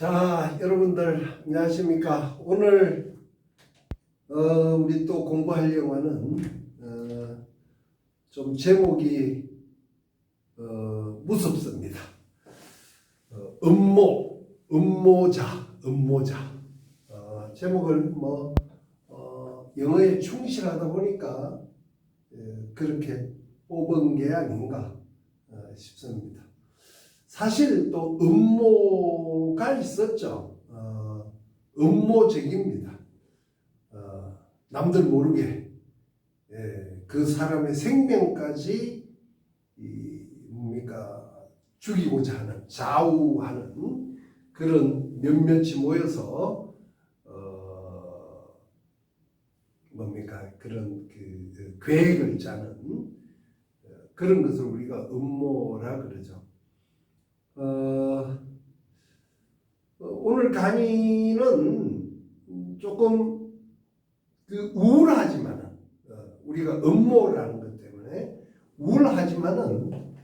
자, 여러분들 안녕하십니까? 오늘 우리 또 공부할 영화는 좀 제목이 무섭습니다. 음모자. 제목을 영어에 충실하다 보니까 그렇게 뽑은 게 아닌가 싶습니다. 사실 또 음모가 있었죠. 음모적입니다. 남들 모르게 그 사람의 생명까지 죽이고자 하는, 좌우하는 그런 몇몇이 모여서 그런 그 계획을 짜는 그런 것을 우리가 음모라 그러죠. 오늘 강의는 조금 우울하지만은 우리가 음모라는 것 때문에 우울하지만은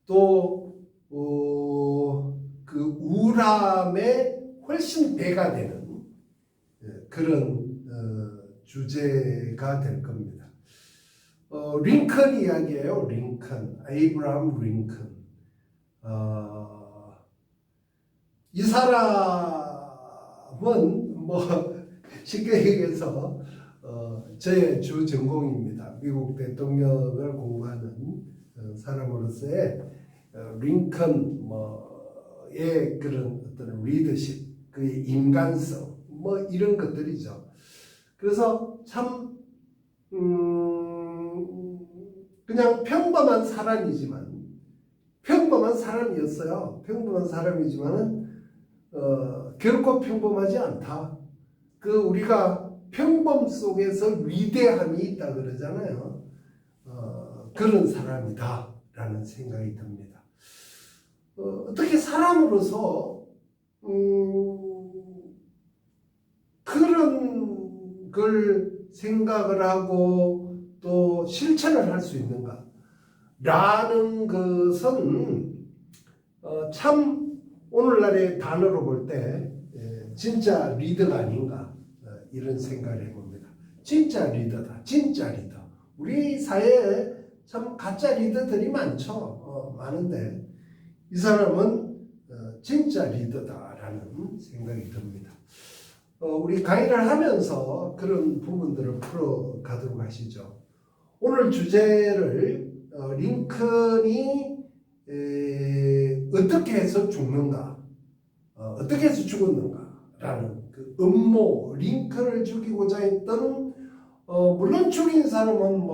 또 그 우울함에 훨씬 배가 되는 그런 주제가 될 겁니다. 링컨 이야기예요. 에이브라함 링컨. 이 사람은 쉽게 얘기해서 제 주 전공입니다. 미국 대통령을 공부하는 사람으로서의 링컨의 그런 어떤 리더십, 그의 인간성, 이런 것들이죠. 그래서 참 그냥 평범한 사람이었어요. 평범한 사람이지만은 결코 평범하지 않다. 우리가 평범 속에서 위대함이 있다 그러잖아요. 그런 사람이다라는 생각이 듭니다. 어떻게 사람으로서 그런 걸 생각을 하고 또 실천을 할 수 있는가? 라는 것은 참 오늘날의 단어로 볼 때 진짜 리더가 아닌가 이런 생각을 해봅니다. 진짜 리더다. 진짜 리더. 우리 사회에 참 가짜 리더들이 많은데 이 사람은 진짜 리더다라는 생각이 듭니다. 우리 강의를 하면서 그런 부분들을 풀어가도록 하시죠. 오늘 주제를 링컨이 어떻게 해서 죽는가, 어떻게 해서 죽었는가라는 그 음모, 링컨을 죽이고자 했던 물론 죽인 사람은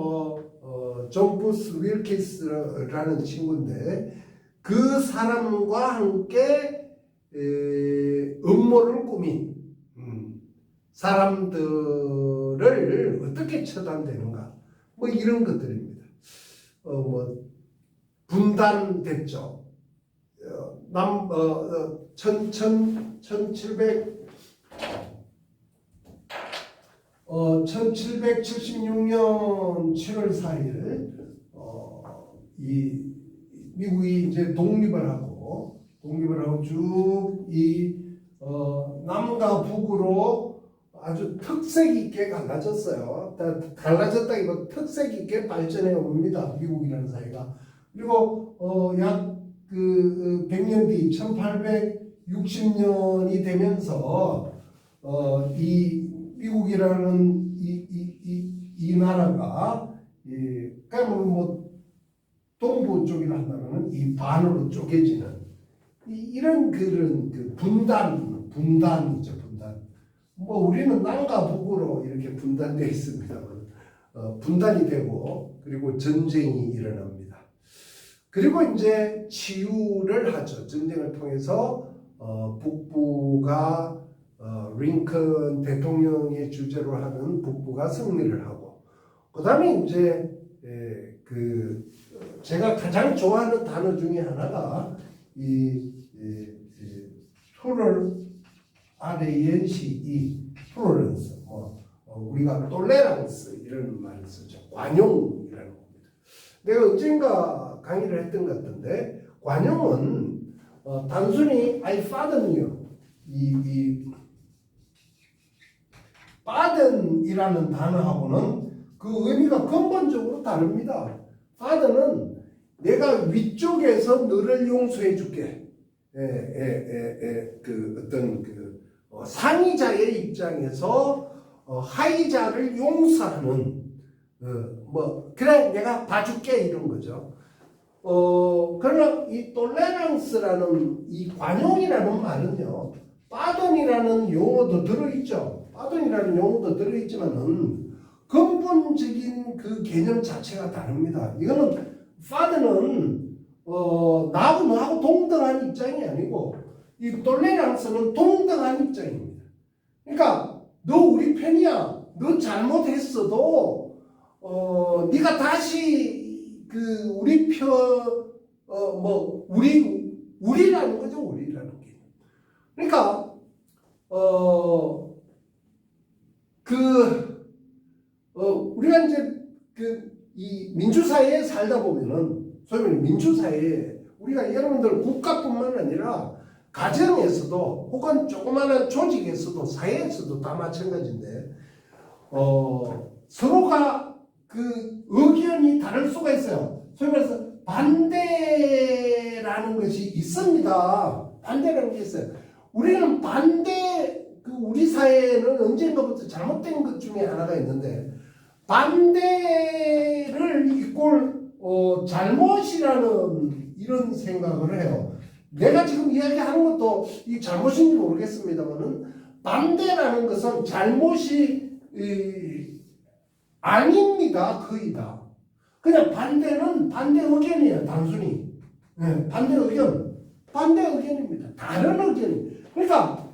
존 부스 윌키스라는 친구인데 그 사람과 함께 음모를 꾸민 사람들을 어떻게 처단되는가, 이런 것들입니다. 분단됐죠. 1776년 7월 4일 이 미국이 이제 독립을 하고 쭉 남과 북으로 아주 특색 있게 갈라졌어요. 갈라졌다기보다 특색 있게 발전해 옵니다. 미국이라는 사회가. 그리고 약 100년 뒤 1860년이 되면서 이 미국이라는 이 나라가 동부 쪽이라 한다면 이 반으로 쪼개지는 이런 그런 분단이죠. 우리는 남과 북으로 이렇게 분단되어 있습니다만 분단이 되고 그리고 전쟁이 일어납니다. 그리고 이제 치유를 하죠. 전쟁을 통해서 북부가 링컨 대통령의 주재로 하는 북부가 승리를 하고 그 다음에 이제 제가 가장 좋아하는 단어 중에 하나가 토러런스, 우리가 톨레랑스 이런 말을 쓰죠. 관용이라는 겁니다. 내가 언젠가 강의를 했던 것 같은데 관용은 단순히 I pardon you, 이 pardon이라는 단어하고는 그 의미가 근본적으로 다릅니다. pardon은 내가 위쪽에서 너를 용서해 줄게. 그 어떤 상위자의 입장에서 하위자를 용서하는 그래 내가 봐줄게 이런 거죠. 그러나 이 톨레랑스라는 이 관용이라는 말은요, pardon이라는 용어도 들어있죠. pardon이라는 용어도 들어있지만은 근본적인 그 개념 자체가 다릅니다. 이거는 pardon은 나하고 너하고 동등한 입장이 아니고 이 톨레랑스는 동등한 입장입니다. 그러니까 너 우리 편이야. 너 잘못했어도 네가 다시 그 우리 편 우리라는 거죠. 우리라는 게. 그러니까 우리가 이제 이 민주사회에 살다 보면은 소위 말해 민주사회에 우리가 여러분들 국가뿐만 아니라 가정에서도 혹은 조그마한 조직에서도 사회에서도 다 마찬가지인데 서로가 그 의견이 다를 수가 있어요. 소위 말해서 반대라는 것이 있습니다. 반대라는 게 있어요. 우리는 우리 사회는 언젠가부터 잘못된 것 중에 하나가 있는데 반대를 이꼴 잘못이라는 이런 생각을 해요. 내가 지금 이야기하는 것도 이 잘못인지 모르겠습니다만은 반대라는 것은 잘못이 아닙니다. 거의 다. 그냥 반대는 반대 의견이에요. 단순히. 네, 반대 의견입니다. 다른 의견. 그러니까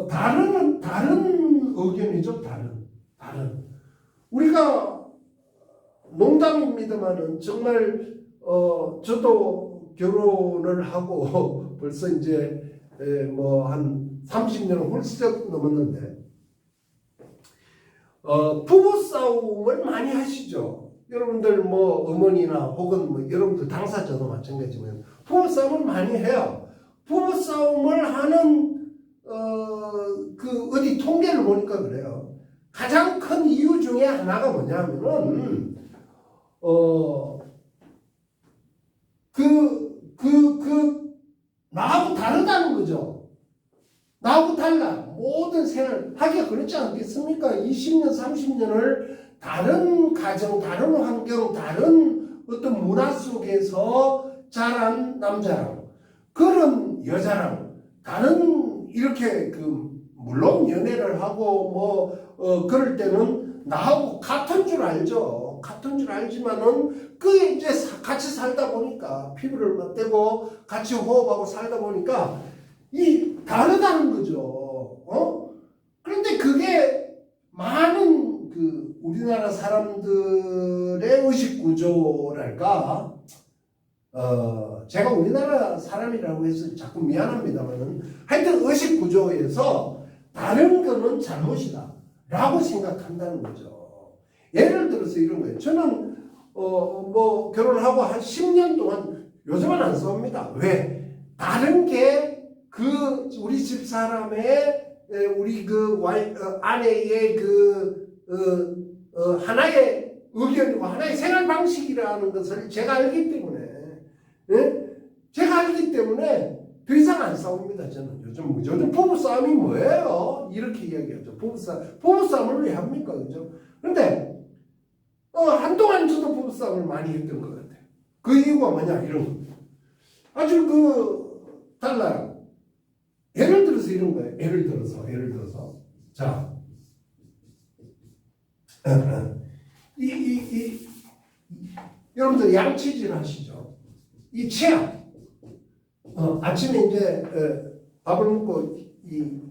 다른 의견이죠. 다른. 우리가 농담입니다만은 정말 저도 결혼을 하고 벌써 이제 한 30년은 훌쩍 넘었는데 부부 싸움을 많이 하시죠. 여러분들 어머니나 혹은 여러분들 당사자도 마찬가지지만 부부 싸움을 많이 해요. 부부 싸움을 하는 어디 통계를 보니까 그래요. 가장 큰 이유 중에 하나가 뭐냐면은 나하고 다르다는 거죠. 나하고 달라. 모든 생활 하기가 그렇지 않겠습니까? 20년, 30년을 다른 가정, 다른 환경, 다른 어떤 문화 속에서 자란 남자랑 그런 여자랑 다른 이렇게 물론 연애를 하고 그럴 때는 나하고 같은 줄 알죠. 같은 줄 알지만은 이제 같이 살다 보니까 피부를 맞대고 같이 호흡하고 살다 보니까 이 다르다는 거죠. 그런데 그게 많은 우리나라 사람들의 의식 구조랄까. 제가 우리나라 사람이라고 해서 자꾸 미안합니다만은 하여튼 의식 구조에서 다른 거는 잘못이다 라고 생각한다는 거죠. 예를 들어서 이런 거예요. 저는 결혼을 하고 한 10년 동안 요즘은 안 싸웁니다. 왜? 다른 게 우리 집 사람의 우리 아내의 하나의 의견이고 하나의 생활 방식이라는 것을 제가 알기 때문에 더 이상 안 싸웁니다. 저는 요즘 부부 싸움이 뭐예요? 이렇게 이야기하죠. 부부 싸움을 왜 합니까? 그죠? 그런데 한동안 저도 부부 싸움을 많이 했던 것 같아요. 그 이유가 뭐냐 이런 거. 아주 달라요. 예를 들어서 이런 거예요. 예를 들어서 자 여러분들 양치질 하시죠? 이 치약 아침에 이제 밥을 먹고 이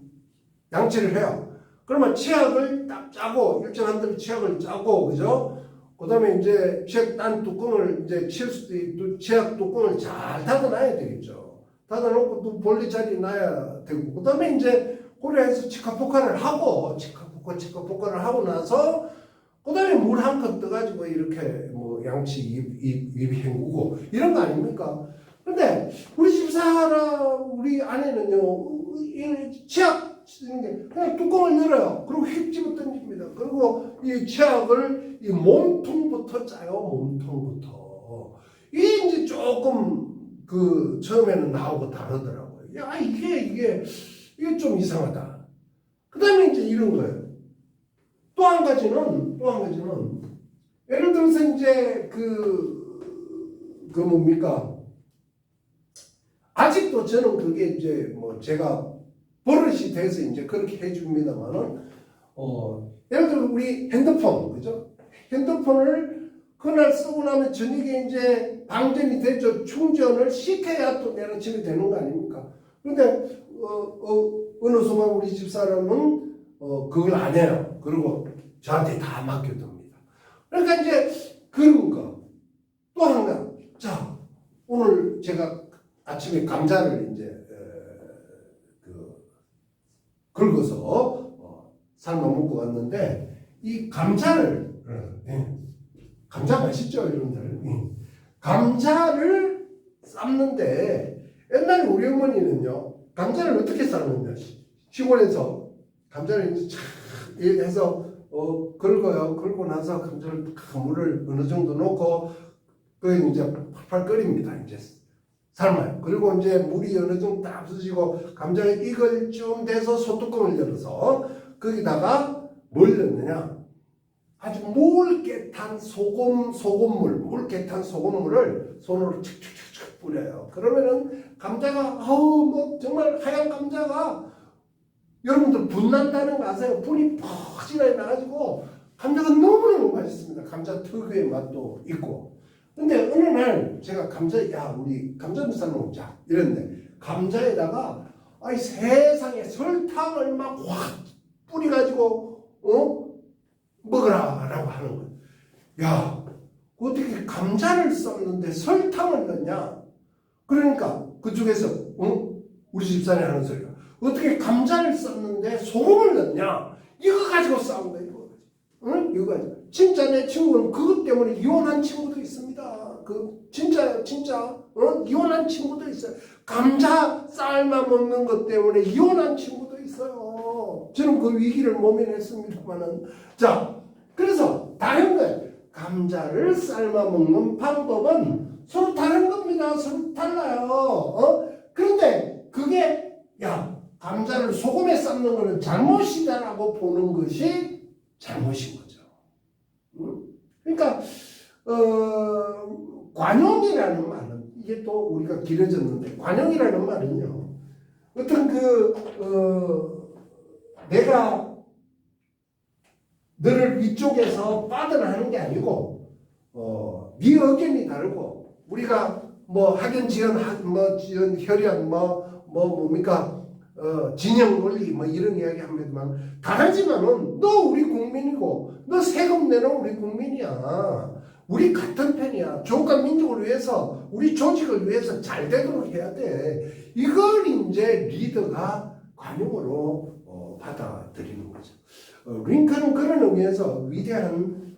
양치를 해요. 그러면 치약을 딱 짜고 일정한 대로 치약을 짜고 그죠? 그다음에 이제 치약 딴 뚜껑을 이제 칠 수도 있고 치약 뚜껑을 잘 닫아놔야 되겠죠. 닫아놓고 또 볼리 자리에 놔야 되고 그다음에 이제 고려해서 치카포카를 하고 치카포카를 하고 나서 그다음에 물 한 컵 떠가지고 이렇게 양치 입 헹구고 이런 거 아닙니까? 근데 우리 집사람 우리 아내는요 이 치약 쓰는 게 그냥 뚜껑을 열어요. 그리고 휙 집어 던집니다. 그리고 이 치약을 이 몸통부터 짜요. 몸통부터. 이게 이제 조금 그 처음에는 나오고 다르더라고요. 야 이게 좀 이상하다. 그 다음에 이제 이런 거예요. 또 한 가지는 예를 들어서 이제 그 뭡니까? 아직도 저는 그게 이제 뭐 제가 버릇이 돼서 이제 그렇게 해줍니다만은 예를 들어 우리 핸드폰 그죠? 핸드폰을 그날 쓰고 나면 저녁에 이제 방전이 되죠. 충전을 시켜야 또 내일 아침에 되는 거 아닙니까? 그런데 어느 순간 우리 집사람은 그걸 안 해요. 그리고 저한테 다 맡겨둡니다. 그러니까 이제 그런 거. 또 하나. 자, 오늘 제가 아침에 감자를 이제 긁어서 삶아 먹고 왔는데 이 감자를 감자 맛있죠, 여러분들. 감자를 삶는데 옛날에 우리 어머니는요 감자를 어떻게 삶느냐 시골에서 감자를 이제 촥 해서 긁어요. 긁고 나서 감자를 물을 어느 정도 넣고 그 이제 팔팔 끓입니다. 이제 삶아요. 그리고 이제 물이 어느 정도 딱 없어지고 감자가 익을 쯤 돼서 소뚜껑을 열어서 거기다가 뭘 넣느냐? 아주 묽게 탄 묽게 탄 소금물을 손으로 칙칙칙칙 뿌려요. 그러면은 감자가 뭐 정말 하얀 감자가 여러분들 분난다는 거 아세요? 분이 퍽지나게 나가지고 감자가 너무너무 맛있습니다. 감자 특유의 맛도 있고. 근데 어느 날 제가 우리 감자 삶아 먹자 이랬는데 감자에다가 세상에 설탕을 막 확 뿌려가지고 먹으라라고 하는 거예요. 야, 어떻게 감자를 썼는데 설탕을 넣냐? 그러니까 그쪽에서 우리 집사람이 하는 소리가 어떻게 감자를 썼는데 소금을 넣냐? 이거 가지고 싸운 거예요. 이거 가지고. 진짜 내 친구는 그것 때문에 이혼한 친구도 있습니다. 진짜 이혼한 친구도 있어요. 감자 삶아 먹는 것 때문에 이혼한 친구도 있어요. 저는 그 위기를 모면했습니다만은 자, 그래서 다른 거예요. 감자를 삶아 먹는 방법은 서로 다른 겁니다. 서로 달라요. 그런데 그게 감자를 소금에 삶는 거는 잘못이다라고 보는 것이 잘못인 거죠. 그러니까 관용이라는 말은 이게 또 우리가 길어졌는데 관용이라는 말은요. 어떤 내가 너를 위쪽에서 빠져나가는 게 아니고 네 의견이 다르고 우리가 뭐 학연 지연 지연 혈연 뭡니까 진영 논리 이런 이야기 합니다만 다르지만은 너 우리 국민이고 너 세금 내는 우리 국민이야. 우리 같은 편이야. 조국과 민족을 위해서 우리 조직을 위해서 잘 되도록 해야 돼. 이걸 이제 리더가 관용으로 받아들이는 거죠. 링컨은 그런 의미에서 위대한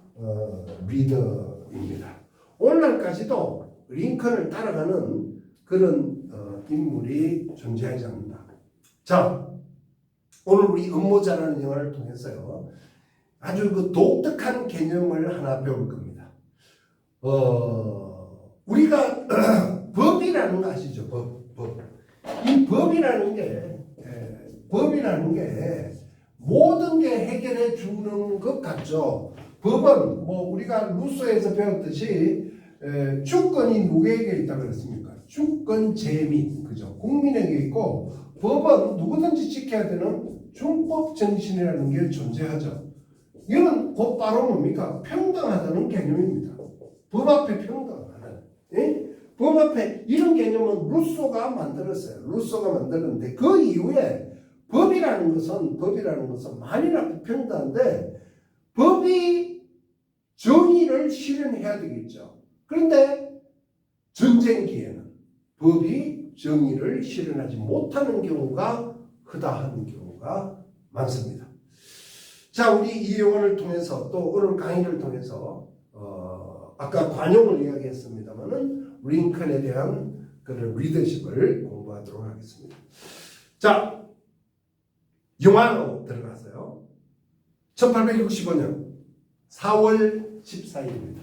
리더입니다. 오늘날까지도 링컨을 따라가는 그런 인물이 존재하지 않는다. 자, 오늘 우리 음모자라는 영화를 통해서요 아주 그 독특한 개념을 하나 배울 겁니다. 우리가 법이라는 거 아시죠? 법. 이 법이라는 게 모든 게 해결해 주는 것 같죠. 법은 뭐 우리가 루소에서 배웠듯이 주권이 누구에게 있다고 그랬습니까? 주권 재민, 그죠? 국민에게 있고 법은 누구든지 지켜야 되는 준법 정신이라는 게 존재하죠. 이건 곧바로 뭡니까? 평등하다는 개념입니다. 법 앞에 평등하다. 예? 법 앞에 이런 개념은 루소가 만들었어요. 루소가 만들었는데 그 이후에 법이라는 것은 만인하고 평등한데 법이 정의를 실현해야 되겠죠. 그런데 전쟁기에는 법이 정의를 실현하지 못하는 경우가 허다한 경우가 많습니다. 자, 우리 이 용어를 통해서 또 오늘 강의를 통해서 아까 관용을 이야기했습니다만은 링컨에 대한 그런 리더십을 공부하도록 하겠습니다. 자, 영화로 들어갔어요. 1865년 4월 14일입니다.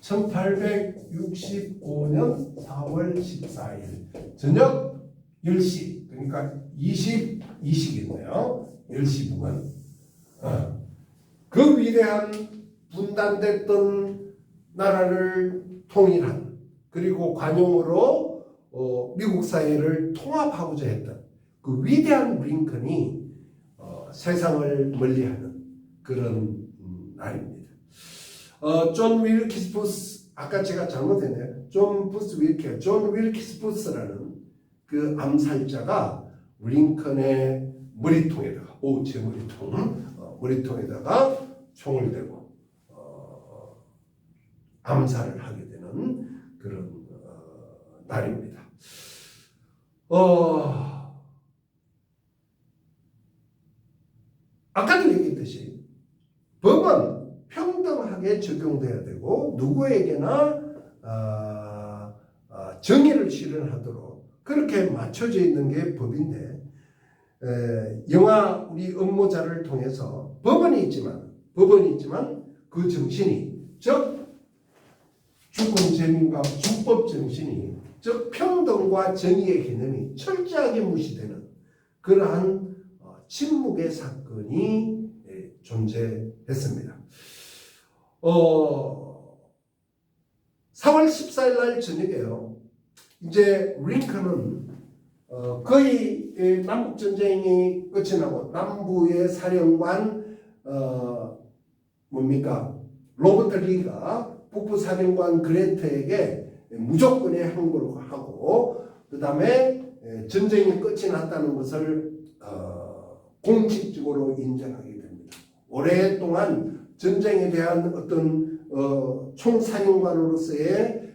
1865년 4월 14일 저녁 10시, 그러니까 22시겠네요. 10시 부근. 그 위대한 분단됐던 나라를 통일한, 그리고 관용으로 미국 사회를 통합하고자 했던 그 위대한 링컨이 세상을 멀리하는 그런 날입니다. 존 윌키스 부스, 아까 제가 잘못했네요. 존 윌키스 부스라는 그 암살자가 링컨의 머리통에다가, 제 머리통에다가 총을 대고 암살을 하게 되는 그런 날입니다. 아까도 얘기했듯이 법은 평등하게 적용돼야 되고 누구에게나 정의를 실현하도록 그렇게 맞춰져 있는 게 법인데, 영화 우리 음모자를 통해서 법은 있지만 그 정신이, 즉 주권재민과 주법 정신이, 즉 평등과 정의의 개념이 철저하게 무시되는 그러한 침묵의 사건이 존재했습니다. 4월 14일 날 저녁에요. 이제 링컨은 거의 남북전쟁이 끝이 나고 남부의 사령관 로버트 리가 북부 사령관 그랜트에게 무조건의 항복을 하고, 그 다음에 전쟁이 끝이 났다는 것을 공식적으로 인정하게 됩니다. 오랫동안 전쟁에 대한 어떤 총사령관으로서의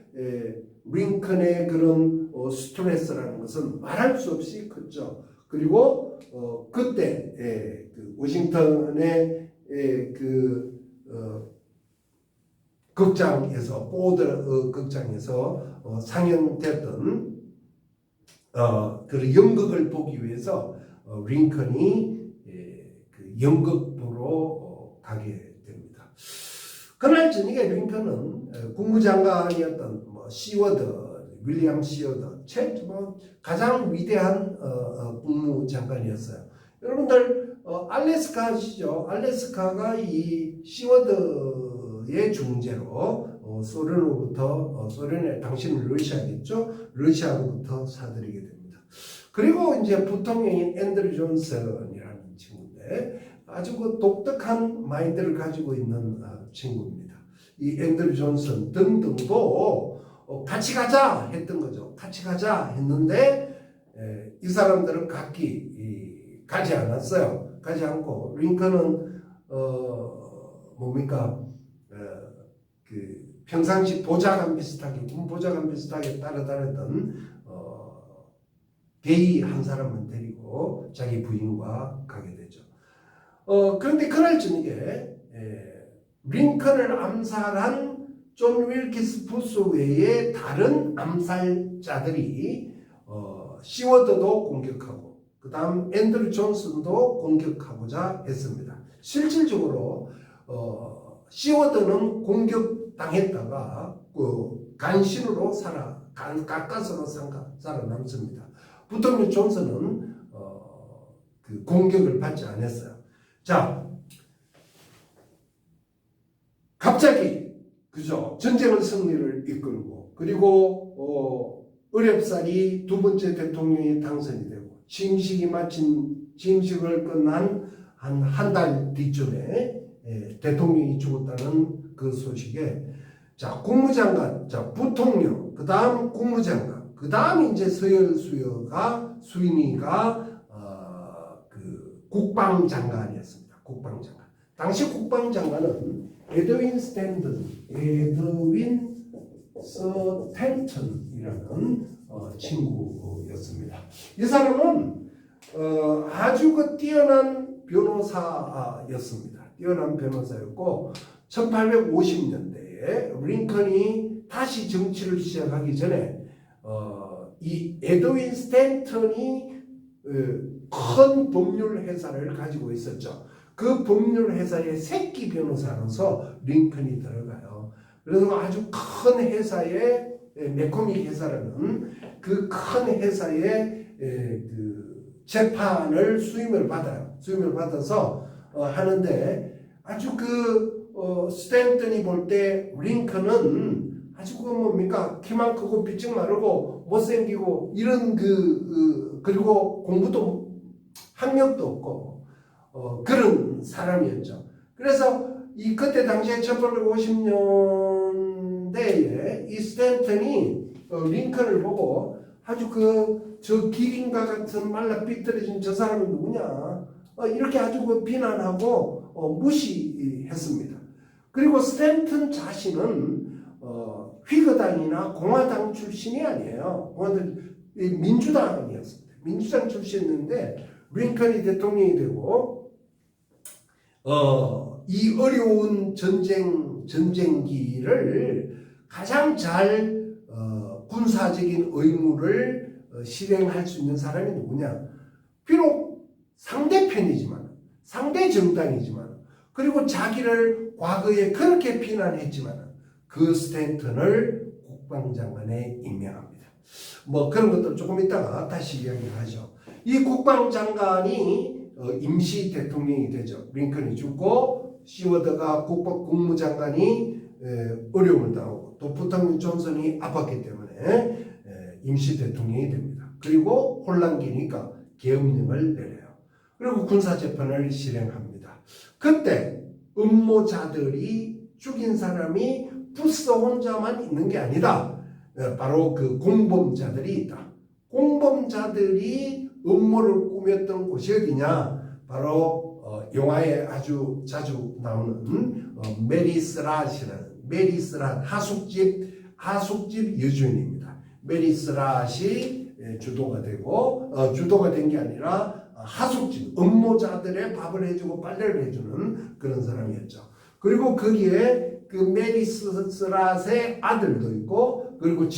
링컨의 그런 스트레스라는 것은 말할 수 없이 컸죠. 그리고 그때 그 워싱턴의 극장에서, 포드 극장에서 상영됐던 그 연극을 보기 위해서 링컨이 그 연극부로 가게 됩니다. 그날 저녁에 링컨은 국무장관이었던 윌리엄 시워드, 가장 위대한 국무장관이었어요. 여러분들 알래스카 아시죠? 알래스카가 이 시워드의 중재로 소련으로부터, 소련의 당시는 러시아겠죠? 러시아로부터 사들이게 됩니다. 그리고 이제 부통령인 앤드류 존슨이라는 친구인데 아주 그 독특한 마인드를 가지고 있는 친구입니다. 이 앤드류 존슨 등등도 같이 가자 했던 거죠. 같이 가자 했는데 이 사람들은 각기 가지 않았어요. 가지 않고 링컨은 그 평상시 보좌관 비슷하게, 군 보좌관 비슷하게 따라다녔던 게이 한 사람을 데리고 자기 부인과 가게 되죠. 그런데 그날 저녁에 링컨을 암살한 존 윌키스 부스 외에 다른 암살자들이 시워드도 공격하고 그 다음 앤드류 존슨도 공격하고자 했습니다. 실질적으로 시워드는 공격당했다가 간신으로 가까스로 살아남습니다. 부통령 존슨은 그 공격을 받지 않았어요. 자, 갑자기 그죠? 전쟁의 승리를 이끌고, 그리고 어렵사리 두 번째 대통령이 당선이 되고, 취임식을 끝난 한 달 뒤쯤에 대통령이 죽었다는 그 소식에, 자, 국무장관, 자, 부통령, 그 다음 국무장관, 그 다음 이제 수인이가 그 국방장관이었습니다. 국방장관. 당시 국방장관은 에드윈 스탠턴이라는 친구였습니다. 이 사람은 아주 그 뛰어난 변호사였습니다. 뛰어난 변호사였고 1850년대에 링컨이 다시 정치를 시작하기 전에 이 에드윈 스탠턴이 큰 법률 회사를 가지고 있었죠. 그 법률 회사의 새끼 변호사로서 링컨이 들어가요. 그래서 아주 큰 회사의 맥코믹 회사라는 그 큰 회사의 그 재판을 수임을 받아요. 수임을 받아서 하는데 아주 스탠턴이 볼 때 링컨은 아주 뭡니까 키만 크고 비증 마르고 못생기고 이런 그리고 공부도 학력도 없고 그런 사람이었죠. 그래서 그때 당시에 1850년대에 이 스탠턴이 링컨을 보고 아주 저 기린과 같은 말라 삐뚤어진 저 사람은 누구냐 이렇게 아주 비난하고 무시했습니다. 그리고 스탠턴 자신은 휘거당이나 공화당 출신이 아니에요. 민주당이었습니다. 민주당 출신인데 링컨이 대통령이 되고 이 어려운 전쟁기를 가장 잘 군사적인 의무를 실행할 수 있는 사람이 누구냐? 비록 상대편이지만 상대 정당이지만 그리고 자기를 과거에 그렇게 비난했지만 그 스탠턴을 국방장관에 임명합니다. 뭐 그런 것들 조금 이따가 다시 이야기를 하죠. 이 국방장관이 임시 대통령이 되죠. 링컨이 죽고 시워드가 국무장관이 어려움을 당하고 또 부통령 존슨이 아팠기 때문에 임시 대통령이 됩니다. 그리고 혼란기니까 계엄령을 내려요. 그리고 군사재판을 실행합니다. 그때 음모자들이 죽인 사람이 부스 혼자만 있는 게 아니다. 바로 그 공범자들이 있다. 공범자들이 음모를 꾸몄던 곳이 어디냐? 바로 영화에 아주 자주 나오는 메리 스랏이라는 하숙집 여주인입니다. 메리 스랏이 주도가 되고 주도가 된 게 아니라 하숙집 음모자들의 밥을 해주고 빨래를 해주는 그런 사람이었죠. 그리고 거기에 그 메리 스랏의 아들도 있고 그리고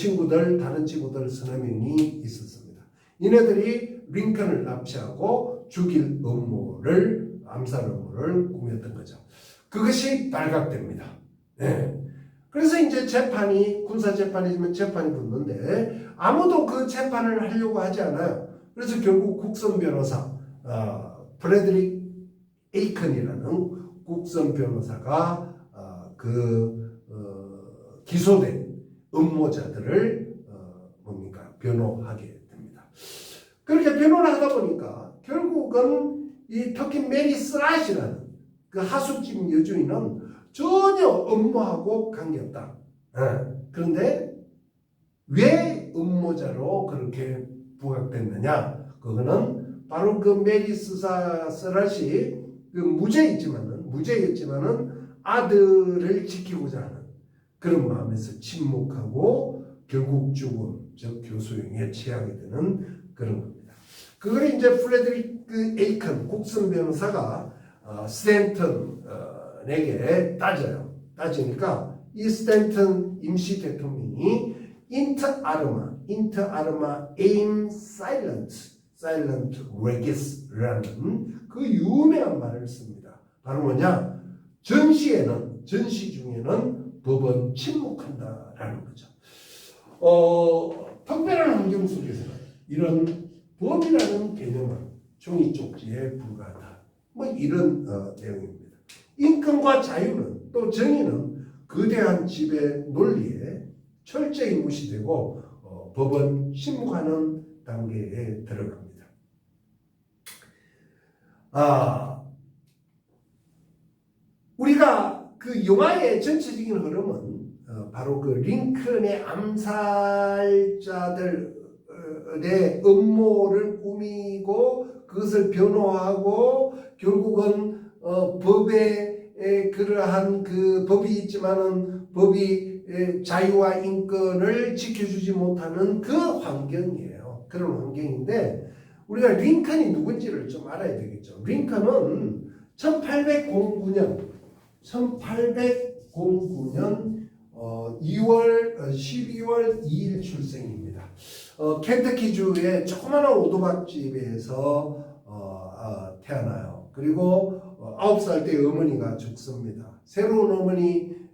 다른 친구들 서너 명이 있었습니다. 이네들이 링컨을 납치하고 죽일 암살 음모를 꾸몄던 거죠. 그것이 발각됩니다. 네. 그래서 이제 군사재판이지만 재판이 붙는데 아무도 그 재판을 하려고 하지 않아요. 그래서 결국 국선 변호사, 프레드릭 에이컨이라는 국선 변호사가 기소된 음모자들을 변호하게 됩니다. 그렇게 변호를 하다 보니까 결국은 특히 메리 스랏이라는 그 하숙집 여주인은 전혀 음모하고 관계없다. 그런데 왜 음모자로 그렇게 부각됐느냐? 그거는 바로 그 메리 스랏이 무죄였지만은 아들을 지키고자 하는 그런 마음에서 침묵하고 결국 죽음, 즉 교수형에 처하게 되는 그런 겁니다. 그걸 이제 프레드릭 에이컨 국선 변호사가 스탠턴에게 따지니까 이 스탠턴 임시 대통령이 인터 아르마 에임 사일런트 레기스라는 그 유명한 말을 씁니다. 바로 뭐냐? 전시 중에는 법은 침묵한다라는 거죠. 특별한 환경 속에서는 이런 법이라는 개념은 종이 쪽지에 불과하다. 뭐 이런 내용입니다. 인권과 자유는 또 정의는 거대한 지배 논리에 철저히 무시되고 법은 침묵하는 단계에 들어갑니다. 우리가 그 영화의 전체적인 흐름은 바로 그 링컨의 암살자들의 음모를 꾸미고 그것을 변호하고 결국은 법에 그러한 그 법이 있지만은 법이 자유와 인권을 지켜주지 못하는 그 환경이에요. 그런 환경인데 우리가 링컨이 누군지를 좀 알아야 되겠죠. 링컨은 1809년 12월 2일 출생입니다. 켄터키주의 조그마한 오두막집에서 태어나요. 그리고 9살 때 어머니가 죽습니다. 새로운 어머니가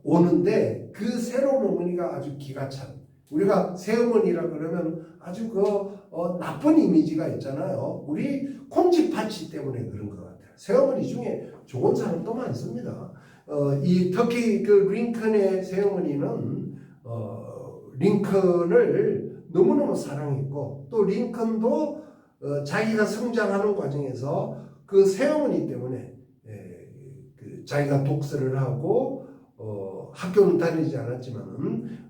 오는데 그 새로운 어머니가 아주 기가 찬, 우리가 새어머니라 그러면 아주 나쁜 이미지가 있잖아요. 우리 콩쥐파치 때문에 그런 것 같아요. 새어머니 중에 좋은 사람도 많습니다. 특히 링컨의 새어머니는 링컨을 너무너무 사랑했고, 또 링컨도 자기가 성장하는 과정에서 그 새어머니 때문에 자기가 독서를 하고 학교는 다니지 않았지만은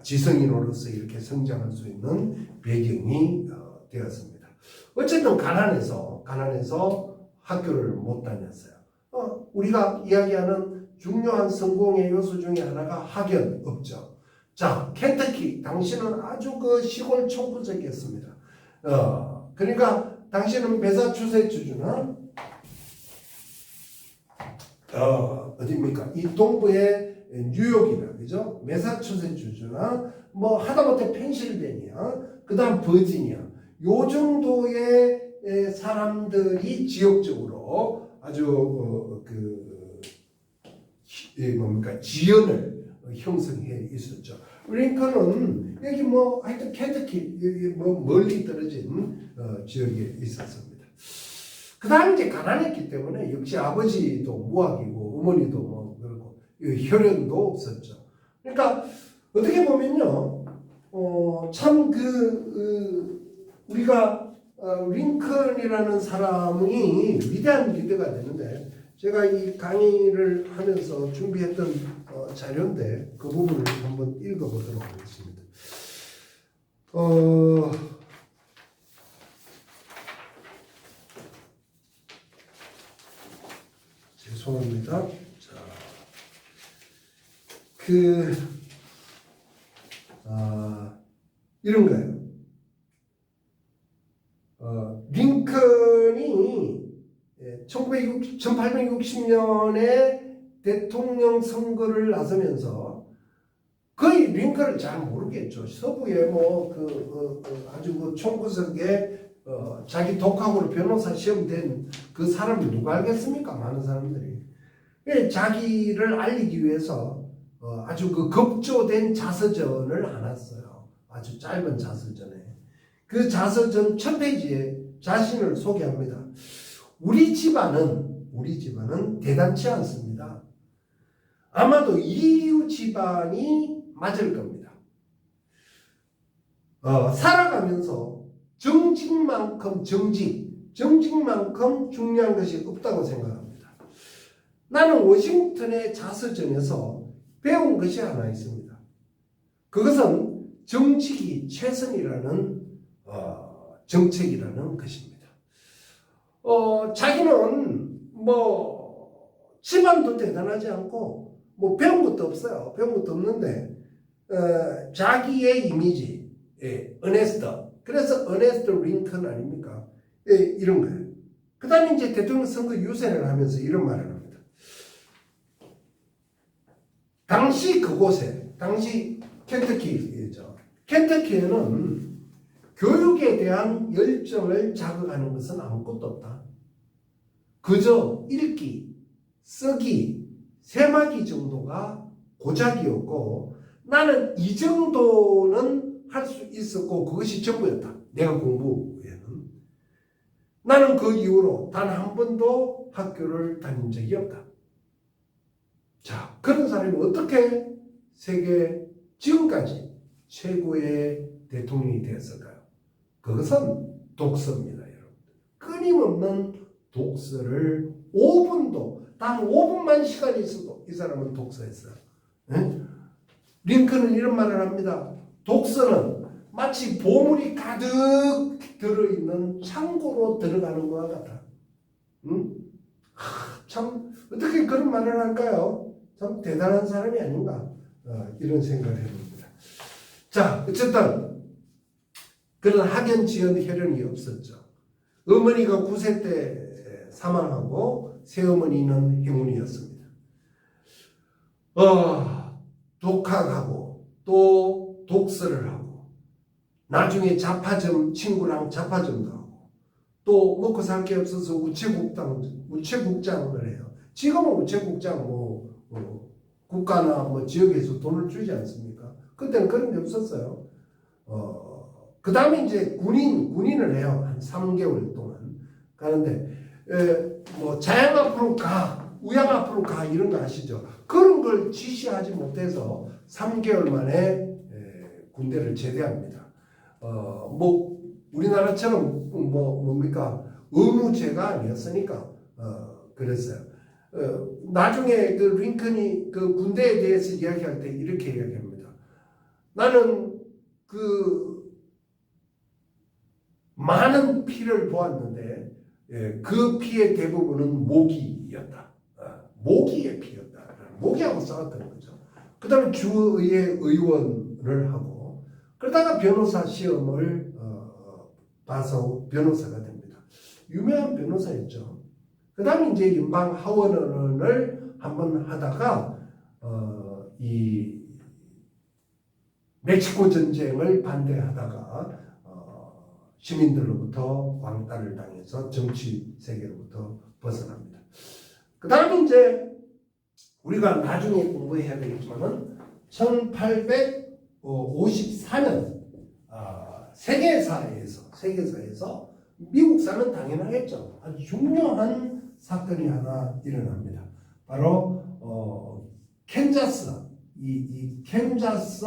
지성인으로서 이렇게 성장할 수 있는 배경이 되었습니다. 어쨌든 가난해서 학교를 못 다녔어요. 우리가 이야기하는 중요한 성공의 요소 중에 하나가 학연 없죠. 자, 켄터키 당시는 아주 시골 총부적이었습니다. 그러니까 당시는 매사추세츠주나 어디입니까? 이 동부의 뉴욕이나, 그죠? 매사추세츠주나 하다못해 펜실베니아, 그 다음 버지니아, 요 정도의 사람들이 지역적으로 아주 지연을 형성해 있었죠. 링컨은 여기 하여튼 켄터키 멀리 떨어진 지역에 있었습니다. 그 다음 이제 가난했기 때문에 역시 아버지도 무학이고 어머니도 그렇고 혈연도 없었죠. 그러니까 어떻게 보면요, 참 우리가 링컨이라는 사람이 위대한 리더가 되는데, 제가 이 강의를 하면서 준비했던 자료인데 그 부분을 한번 읽어보도록 하겠습니다. 죄송합니다. 자, 이런 거예요. 링컨이 1860년에 대통령 선거를 나서면서 거의 링컨을 잘 모르겠죠. 서부에 아주 총구석에 자기 독학으로 변호사 시험 된 그 사람이 누가 알겠습니까? 많은 사람들이. 자기를 알리기 위해서 아주 급조된 자서전을 하나 써요. 아주 짧은 자서전에. 그 자서전 첫 페이지에 자신을 소개합니다. 우리 집안은 대단치 않습니다. 아마도 이유 집안이 맞을 겁니다. 살아가면서 정직만큼 중요한 것이 없다고 생각합니다. 나는 워싱턴의 자서전에서 배운 것이 하나 있습니다. 그것은 정직이 최선이라는 정책이라는 것입니다. 자기는 집안도 대단하지 않고 배운 것도 없어요. 배운 것도 없는데 자기의 이미지, 어네스트. 그래서 어네스트 링컨 아닙니까? 이런 거예요. 그 다음에 이제 대통령 선거 유세를 하면서 이런 말을 합니다. 당시 켄터키죠. 켄터키에는 교육에 대한 열정을 자극하는 것은 아무것도 없다. 그저 읽기, 쓰기, 세마기 정도가 고작이었고, 나는 이 정도는 할 수 있었고 그것이 전부였다. 내가 공부에는. 나는 그 이후로 단 한 번도 학교를 다닌 적이 없다. 자, 그런 사람이 어떻게 세계 지금까지 최고의 대통령이 되었을까요? 그것은 독서입니다, 여러분. 끊임없는 독서를 단 5분만 시간이 있어도 이 사람은 독서했어요. 링컨은 이런 말을 합니다. 독서는 마치 보물이 가득 들어있는 창고로 들어가는 것과 같다. 참 어떻게 그런 말을 할까요? 참 대단한 사람이 아닌가, 이런 생각을 해봅니다. 자, 어쨌든 그런 학연, 지연, 혈연이 없었죠. 어머니가 9세 때 사망하고 새어머니는 행운이었습니다. 독학하고 또 독서를 하고 나중에 자파점 친구랑 자파점도 하고 또 먹고 살 게 없어서 우체국장을 해요. 지금은 우체국장 국가나 지역에서 돈을 주지 않습니까? 그때는 그런 게 없었어요. 그 다음에 이제 군인을 해요. 한 3개월 동안 가는데 자양 앞으로 가, 우양 앞으로 가 이런 거 아시죠? 그런 걸 지시하지 못해서 3개월 만에 군대를 제대합니다. 우리나라처럼 뭡니까? 의무제가 아니었으니까 그랬어요. 나중에 그 링컨이 그 군대에 대해서 이야기할 때 이렇게 이야기합니다. 나는 그 많은 피를 보았는데 그 피의 대부분은 모기였다. 모기의 피였다. 모기하고 싸웠던 거죠. 그 다음에 주의회 의원을 하고 그러다가 변호사 시험을 봐서 변호사가 됩니다. 유명한 변호사였죠. 그 다음에 이제 연방 하원을 한번 하다가 이 멕시코 전쟁을 반대하다가 시민들로부터 왕따를 당해서 정치 세계로부터 벗어납니다. 그 다음에 이제 우리가 나중에 공부해야 되겠지만은 1854년 세계사에서 미국사는 당연하겠죠. 아주 중요한 사건이 하나 일어납니다. 바로 캔자스 이 캔자스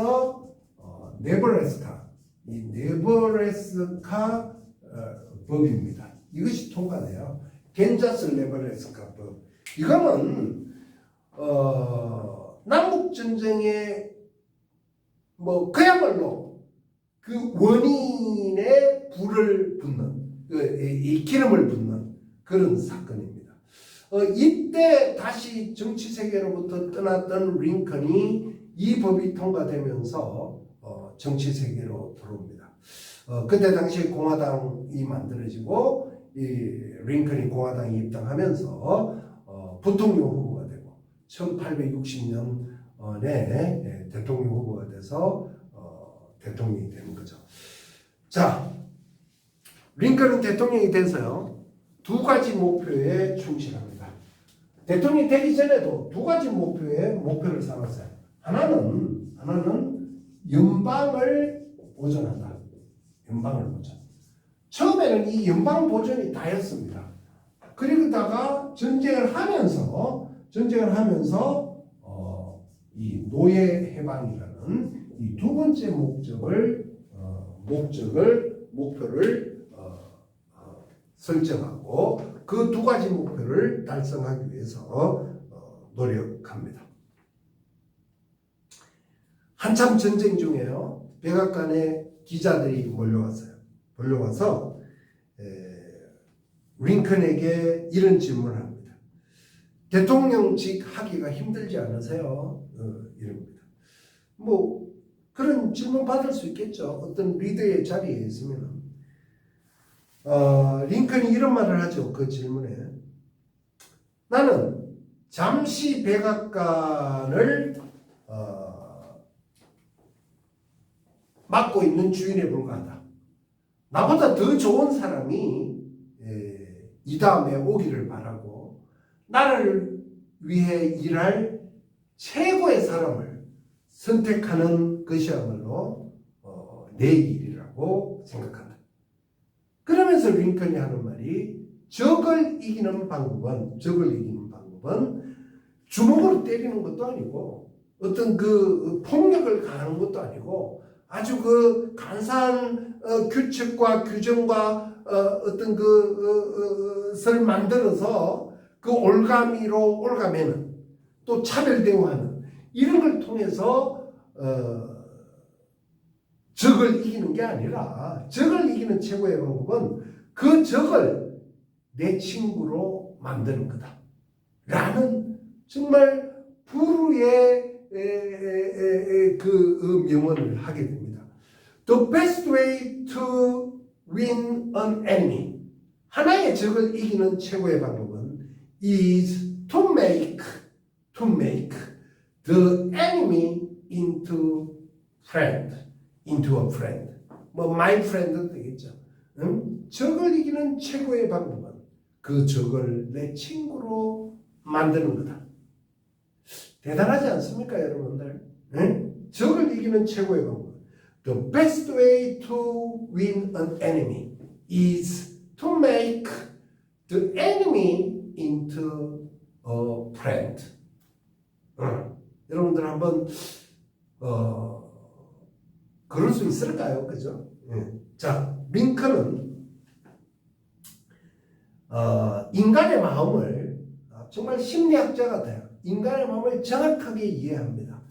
네브래스카 이 네브래스카 법입니다. 이것이 통과돼요. 캔자스 네브래스카 법. 이거는 남북 전쟁의 그야말로 그 원인에 불을 붙는 이 기름을 붓는 그런 사건입니다. 이때 다시 정치 세계로부터 떠났던 링컨이 이 법이 통과되면서 정치 세계로 들어옵니다. 그때 당시에 공화당이 만들어지고 이 링컨이 공화당에 입당하면서 부통령 후보가 되고 1860년에 대통령 후보가 돼서 대통령이 되는 거죠. 자, 링컨은 대통령이 돼서요, 두 가지 목표에 충실합니다. 대통령이 되기 전에도 두 가지 목표를 삼았어요. 하나는 연방을 보존한다. 연방을 보존. 처음에는 이 연방 보존이 다였습니다. 그러다가 전쟁을 하면서 이 노예 해방이라는 이 두 번째 목표를 설정하고 그 두 가지 목표를 달성하기 위해서 노력합니다. 한참 전쟁 중에요, 백악관에 기자들이 몰려와서 링컨에게 이런 질문을 합니다. 대통령직 하기가 힘들지 않으세요? 이럽니다. 그런 질문 받을 수 있겠죠. 어떤 리더의 자리에 있으면. 링컨이 이런 말을 하죠. 그 질문에. 나는 잠시 백악관을 맡고 있는 주인에 불과하다. 나보다 더 좋은 사람이 이 다음에 오기를 바라고 나를 위해 일할 최고의 사람을 선택하는 것이야말로 내 일이라고 생각한다. 그러면서 링컨이 하는 말이 적을 이기는 방법은 주먹으로 때리는 것도 아니고 어떤 그 폭력을 가하는 것도 아니고 아주 그 간사한 규칙과 규정과 어떤 것을 만들어서 그 올가매는 또 차별 대우하는 이런 걸 통해서 적을 이기는 게 아니라 적을 이기는 최고의 방법은 그 적을 내 친구로 만드는 거다 라는 정말 불후의 그 명언을 하게 됩니다. The best way to win an enemy, 하나의 적을 이기는 최고의 방법은 is to make the enemy into a friend. 뭐 my friend도 되겠죠. 적을 이기는 최고의 방법은 그 적을 내 친구로 만드는 거다. 대단하지 않습니까, 여러분들? 적을 이기는 최고의 방법. The best way to win an enemy is to make the enemy into a friend. 여러분들 한번 그럴 수 있을까요? 그죠? 자, 링컨은 인간의 마음을 정말 심리학자 같아요. 인간의 마음을 정확하게 이해합니다.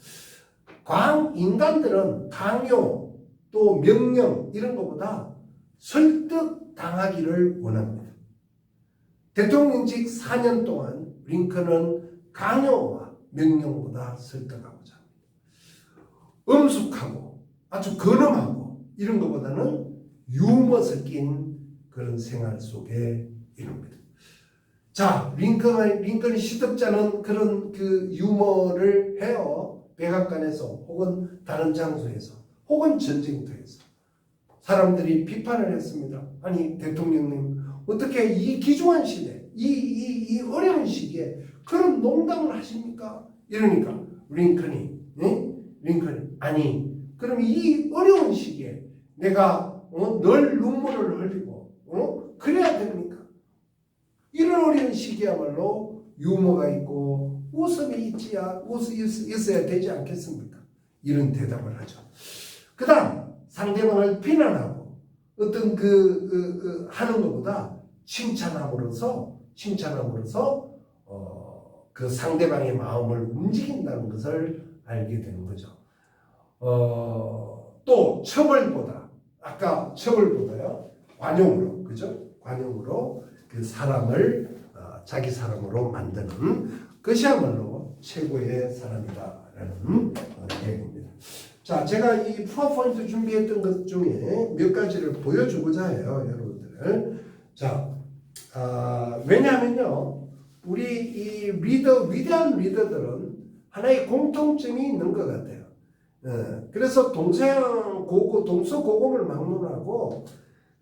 인간들은 강요 또 명령 이런 것보다 설득 당하기를 원합니다. 대통령직 4년 동안 링컨은 강요와 명령보다 설득하고자 합니다. 엄숙하고 아주 근엄하고 이런 것보다는 유머 섞인 그런 생활 속에 이룹니다. 자, 링컨이 시덥잖은 그런 그 유머를 해요. 백악관에서 혹은 다른 장소에서 혹은 전쟁터에서 사람들이 비판을 했습니다. 아니 대통령님 어떻게 이 기중한 시대 이 어려운 시기에 그런 농담을 하십니까? 이러니까 링컨이 아니 그럼 이 어려운 시기에 내가 늘 눈물을 흘리고 그래야 됩니까? 이런 어려운 시기야말로 유머가 있고 웃음이 있어야 되지 않겠습니까? 이런 대답을 하죠. 그 다음 상대방을 비난하고 어떤 하는 것보다 칭찬함으로써 그 상대방의 마음을 움직인다는 것을 알게 되는 거죠. 또 아까 처벌보다요 관용으로 그죠? 관용으로 그 사람을 자기 사람으로 만드는 것이야말로 최고의 사람이다라는 이야기입니다. 자, 제가 이 파워포인트 준비했던 것 중에 몇 가지를 보여주고자 해요, 여러분들. 자, 왜냐하면요, 우리 이 위대한 리더들은 하나의 공통점이 있는 것 같아요. 그래서 동서고금을 막론하고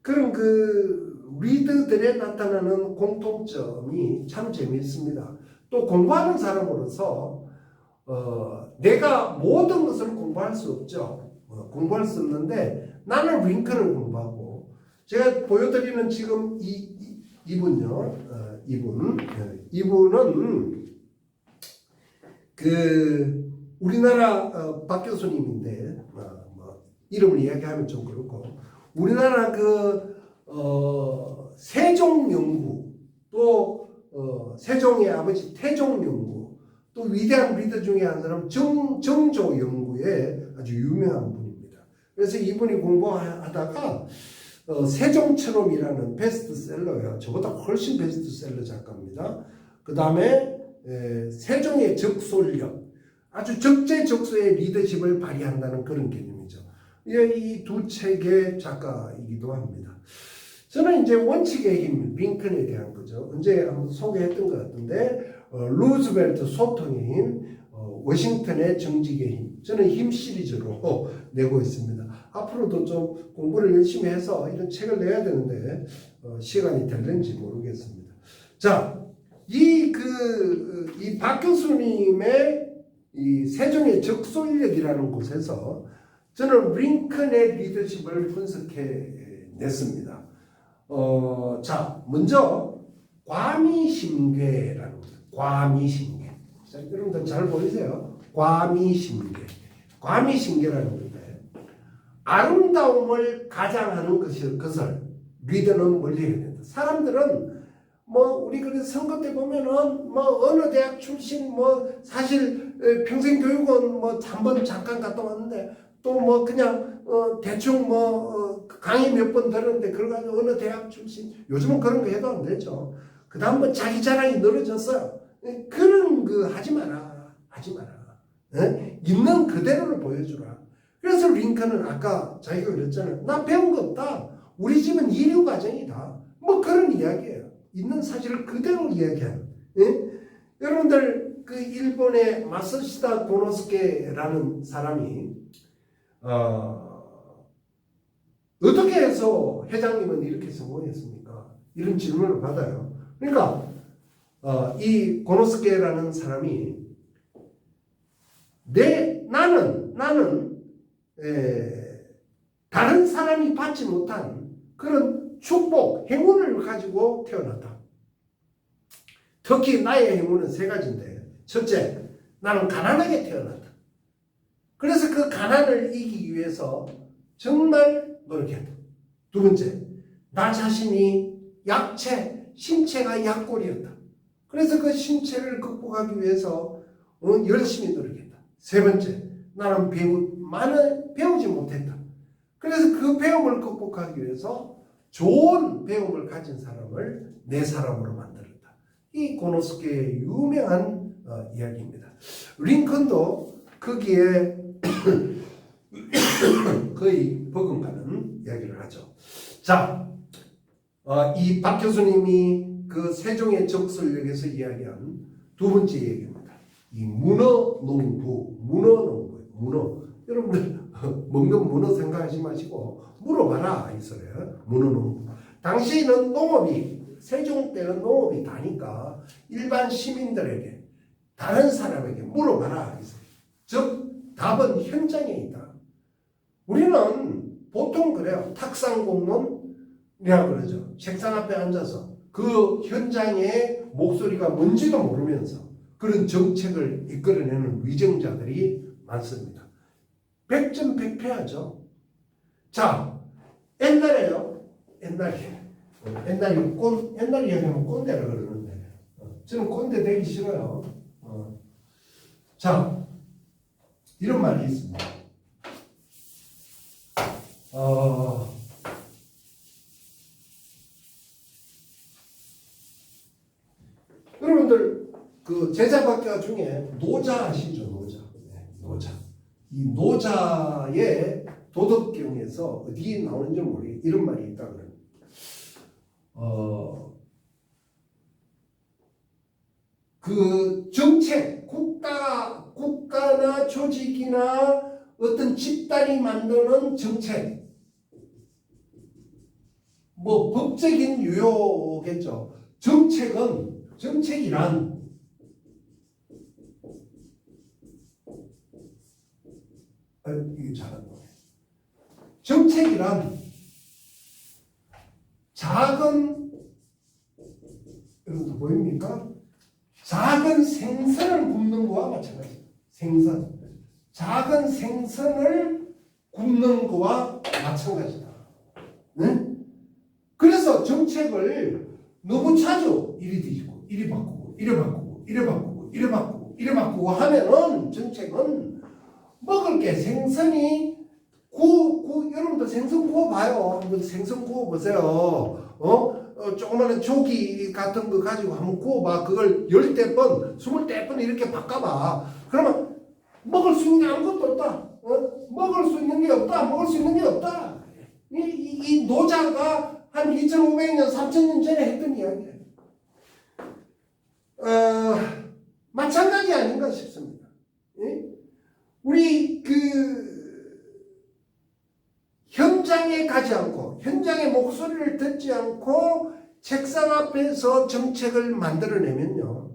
그런 리더들에 나타나는 공통점이 참 재미있습니다. 또 공부하는 사람으로서 내가 모든 것을 공부할 수 없죠. 공부할 수 없는데 나는 링컨을 공부하고 제가 보여드리는 지금 이분은 우리나라 박 교수님인데 이름을 이야기하면 좀 그렇고 우리나라 세종연구 또 세종의 아버지 태종연구 또 위대한 리더 중에 한 사람 정조연구의 아주 유명한 분입니다. 그래서 이분이 공부하다가 세종처럼이라는 베스트셀러예요. 저보다 훨씬 베스트셀러 작가입니다. 그 다음에 세종의 적솔력 아주 적재적소의 리더십을 발휘한다는 그런 개념이죠. 이 두 책의 작가이기도 합니다. 저는 이제 원칙의 힘, 링컨에 대한 거죠. 언제 한번 소개했던 것 같은데, 루즈벨트 소통의 힘, 워싱턴의 정직의 힘. 저는 힘 시리즈로 내고 있습니다. 앞으로도 좀 공부를 열심히 해서 이런 책을 내야 되는데, 시간이 될는지 모르겠습니다. 자, 이 박 교수님의 이 세종의 적솔력이라는 곳에서 저는 링컨의 리더십을 분석해 냈습니다. 자, 먼저 과미심계라는 겁니다. 과미심계. 자, 여러분들 잘 보이세요? 과미심계라는 건데 아름다움을 가장하는 것을 리더는 멀리해야 된다. 사람들은 우리 그래서 선거 때 보면은 어느 대학 출신 사실 평생 교육은 한번 잠깐 갔다 왔는데 또 그냥 대충 강의 몇 번 들었는데 그걸 가지고 어느 대학 출신 요즘은 그런 거 해도 안 되죠. 그 다음 자기 자랑이 늘어졌어요. 그런 거 하지 마라. 있는 그대로를 보여주라. 그래서 링컨은 아까 자기가 그랬잖아요. 나 배운 거 없다. 우리 집은 이류 과정이다. 그런 이야기예요. 있는 사실을 그대로 이야기하는 예? 여러분들 그 일본의 마사시다 고노스케라는 사람이 어떻게 해서 회장님은 이렇게 성공했습니까? 이런 질문을 받아요. 그러니까 이 고노스케라는 사람이 나는 다른 사람이 받지 못한 그런 축복, 행운을 가지고 태어났다. 특히 나의 행운은 세 가지인데, 첫째, 나는 가난하게 태어났다. 그래서 그 가난을 이기기 위해서 정말 노력했다. 두 번째, 나 자신이 약체, 신체가 약골이었다. 그래서 그 신체를 극복하기 위해서 열심히 노력했다. 세 번째, 나는 배우지 못했다. 그래서 그 배움을 극복하기 위해서 좋은 배움을 가진 사람을 내 사람으로 만들었다. 이 고노스케의 유명한 이야기입니다. 링컨도 거기에 거의 버금가는 이야기를 하죠. 자, 이 박 교수님이 그 세종의 적설력에서 이야기한 두 번째 얘기입니다. 이 문어농부. 여러분들 먹는 문어 생각하지 마시고 물어봐라 이 소리예요. 문어농부. 당시에는 세종 때는 농업이 다니까 일반 시민들에게 다른 사람에게 물어봐라 이 소리. 즉 답은 현장에 있다. 우리는 보통 그래요. 탁상공론이라고 그러죠. 책상 앞에 앉아서 그 현장의 목소리가 뭔지도 모르면서 그런 정책을 이끌어내는 위정자들이 많습니다. 백전백패하죠. 자, 옛날에 얘기하면 꼰대라 그러는데 저는 꼰대 되기 싫어요. 자, 이런 말이 있습니다. 여러분들 그 제자박자 중에 노자 아시죠? 노자. 이 노자의 도덕경에서 어디에 나오는지 모르겠어요. 이런 말이 있다 그래요. 그 정책, 국가나 조직이나 어떤 집단이 만드는 정책, 뭐 법적인 유효겠죠. 정책이란 이게 잘한 거예요. 정책이란 여러분들 보입니까? 작은 생선을 굽는 거와 마찬가지다. 작은 생선을 굽는 거와 마찬가지다. 네? 그래서 정책을 너무 자주 이리 뒤집고, 이리 바꾸고, 이리 바꾸고, 이리 바꾸고, 이리 바꾸고, 이리 바꾸고 하면은 정책은 먹을 게 생선이 여러분들 생선 구워봐요. 한번 생선 구워보세요. 조그마한 조기 같은 거 가지고 한번 구워봐. 그걸 10대번, 20대번 이렇게 바꿔봐. 그러면 먹을 수 있는 게 아무것도 없다. 먹을 수 있는 게 없다. 이 노자가 한 2500년, 3000년 전에 했던 이야기예요. 마찬가지 아닌가 싶습니다. 우리 현장에 가지 않고 현장의 목소리를 듣지 않고 책상 앞에서 정책을 만들어내면요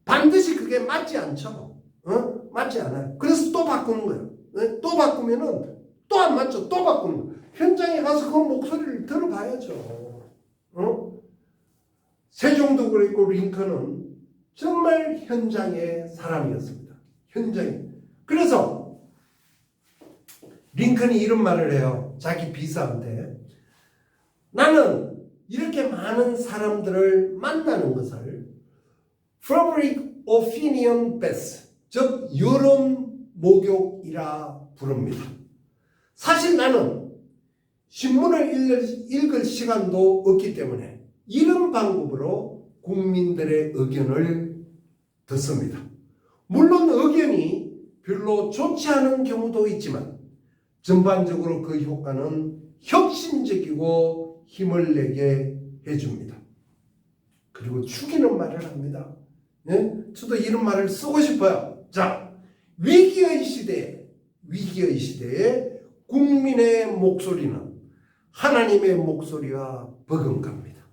반드시 그게 맞지 않죠. 맞지 않아요. 그래서 또 바꾸는 거예요. 또 바꾸면은 또 안 맞죠. 또 바꾸는 거예요. 현장에 가서 그 목소리를 들어봐야죠. 세종도 그랬고 링컨은 정말 현장의 사람이었습니다. 현장에. 그래서 링컨이 이런 말을 해요. 자기 비서한테. 나는 이렇게 많은 사람들을 만나는 것을 public opinion base, 즉 여론 목욕이라 부릅니다. 사실 나는 신문을 읽을 시간도 없기 때문에 이런 방법으로 국민들의 의견을 듣습니다. 물론 의견이 별로 좋지 않은 경우도 있지만 전반적으로 그 효과는 혁신적이고 힘을 내게 해줍니다. 그리고 죽이는 말을 합니다. 예? 저도 이런 말을 쓰고 싶어요. 자, 위기의 시대에 국민의 목소리는 하나님의 목소리와 버금갑니다.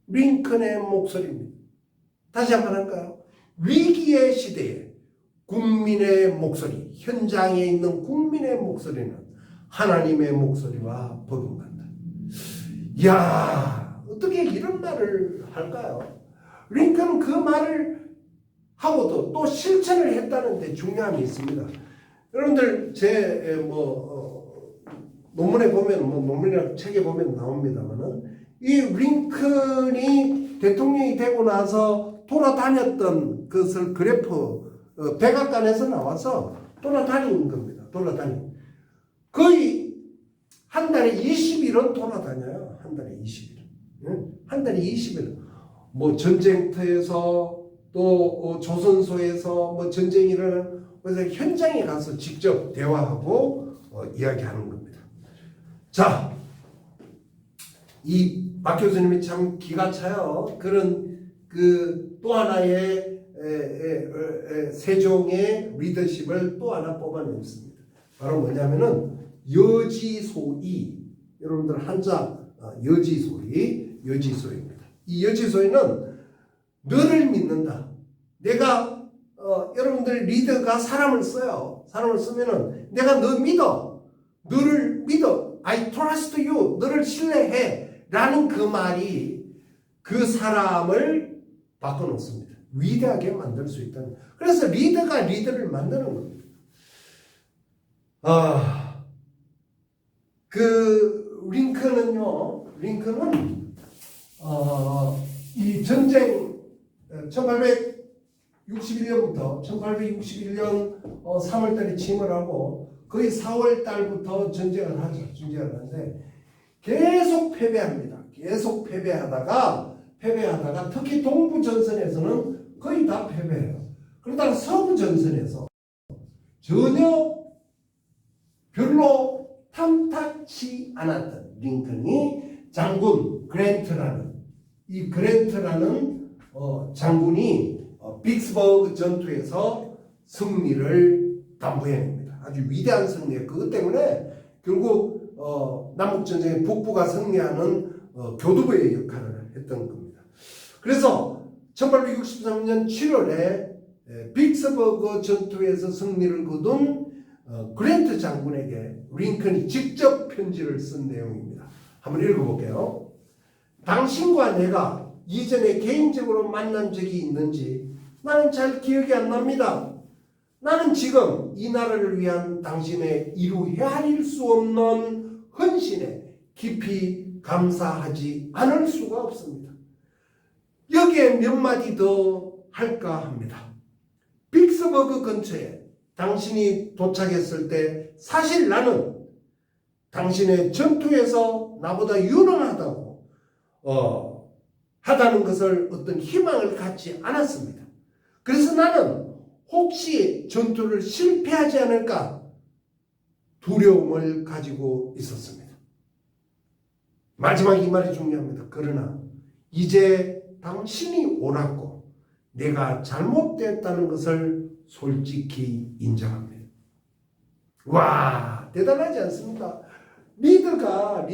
링컨의 목소리입니다. 다시 한번 할까요? 위기의 시대에 국민의 목소리, 현장에 있는 국민의 목소리는 하나님의 목소리와 버금간다. 이야, 어떻게 이런 말을 할까요? 링컨은 그 말을 하고도 또 실천을 했다는 데 중요함이 있습니다. 여러분들 제 논문에 보면 논문이나 책에 보면 나옵니다만은 이 링컨이 대통령이 되고 나서 돌아다녔던 것을 그래프 백악관에서 나와서 돌아다니는 겁니다. 거의 한 달에 20일은 돌아다녀요. 한 달에 20일. 한 달에 20일. 뭐 전쟁터에서 또 조선소에서 전쟁이 일어나는 그래서 현장에 가서 직접 대화하고 이야기하는 겁니다. 자, 이 박 교수님이 참 기가 차요. 그런 그 또 하나의 세종의 리더십을 또 하나 뽑아냈습니다. 바로 뭐냐면은 여지소이. 여러분들 한자 여지소이입니다. 이 여지소이는 너를 믿는다. 내가 여러분들 리더가 사람을 써요. 사람을 쓰면은 내가 너 믿어. 너를 믿어. I trust you. 너를 신뢰해. 라는 그 말이 그 사람을 바꿔놓습니다. 위대하게 만들 수 있다는. 그래서 리더가 리더를 만드는 겁니다. 링컨은 이 전쟁 1861년부터 1861년 3월달에 취임을 하고 거의 4월달부터 전쟁을 하는데 계속 패배합니다. 계속 패배하다가 특히 동부 전선에서는 거의 다 패배해요. 그러다가 서부 전선에서 전혀 별로 탐탁치 않았던 링컨이 장군 그랜트라는 장군이 빅스버그 전투에서 승리를 담보해냅니다. 아주 위대한 승리예요. 그것 때문에 결국 남북전쟁의 북부가 승리하는 교두보의 역할을 했던 겁니다. 그래서 1863년 7월에 빅스버그 전투에서 승리를 거둔 그랜트 장군에게 링컨이 직접 편지를 쓴 내용입니다. 한번 읽어볼게요. 당신과 내가 이전에 개인적으로 만난 적이 있는지 나는 잘 기억이 안 납니다. 나는 지금 이 나라를 위한 당신의 이루 헤아릴 수 없는 헌신에 깊이 감사하지 않을 수가 없습니다. 여기에 몇 마디 더 할까 합니다. 빅스버그 근처에 당신이 도착했을 때 사실 나는 당신의 전투에서 나보다 유능하다고 하다는 것을 어떤 희망을 갖지 않았습니다. 그래서 나는 혹시 전투를 실패하지 않을까 두려움을 가지고 있었습니다. 마지막 이 말이 중요합니다. 그러나 이제 당신이 옳았고 내가 잘못됐다는 것을 솔직히 인정합니다. 와, 대단하지 않습니까? 리더가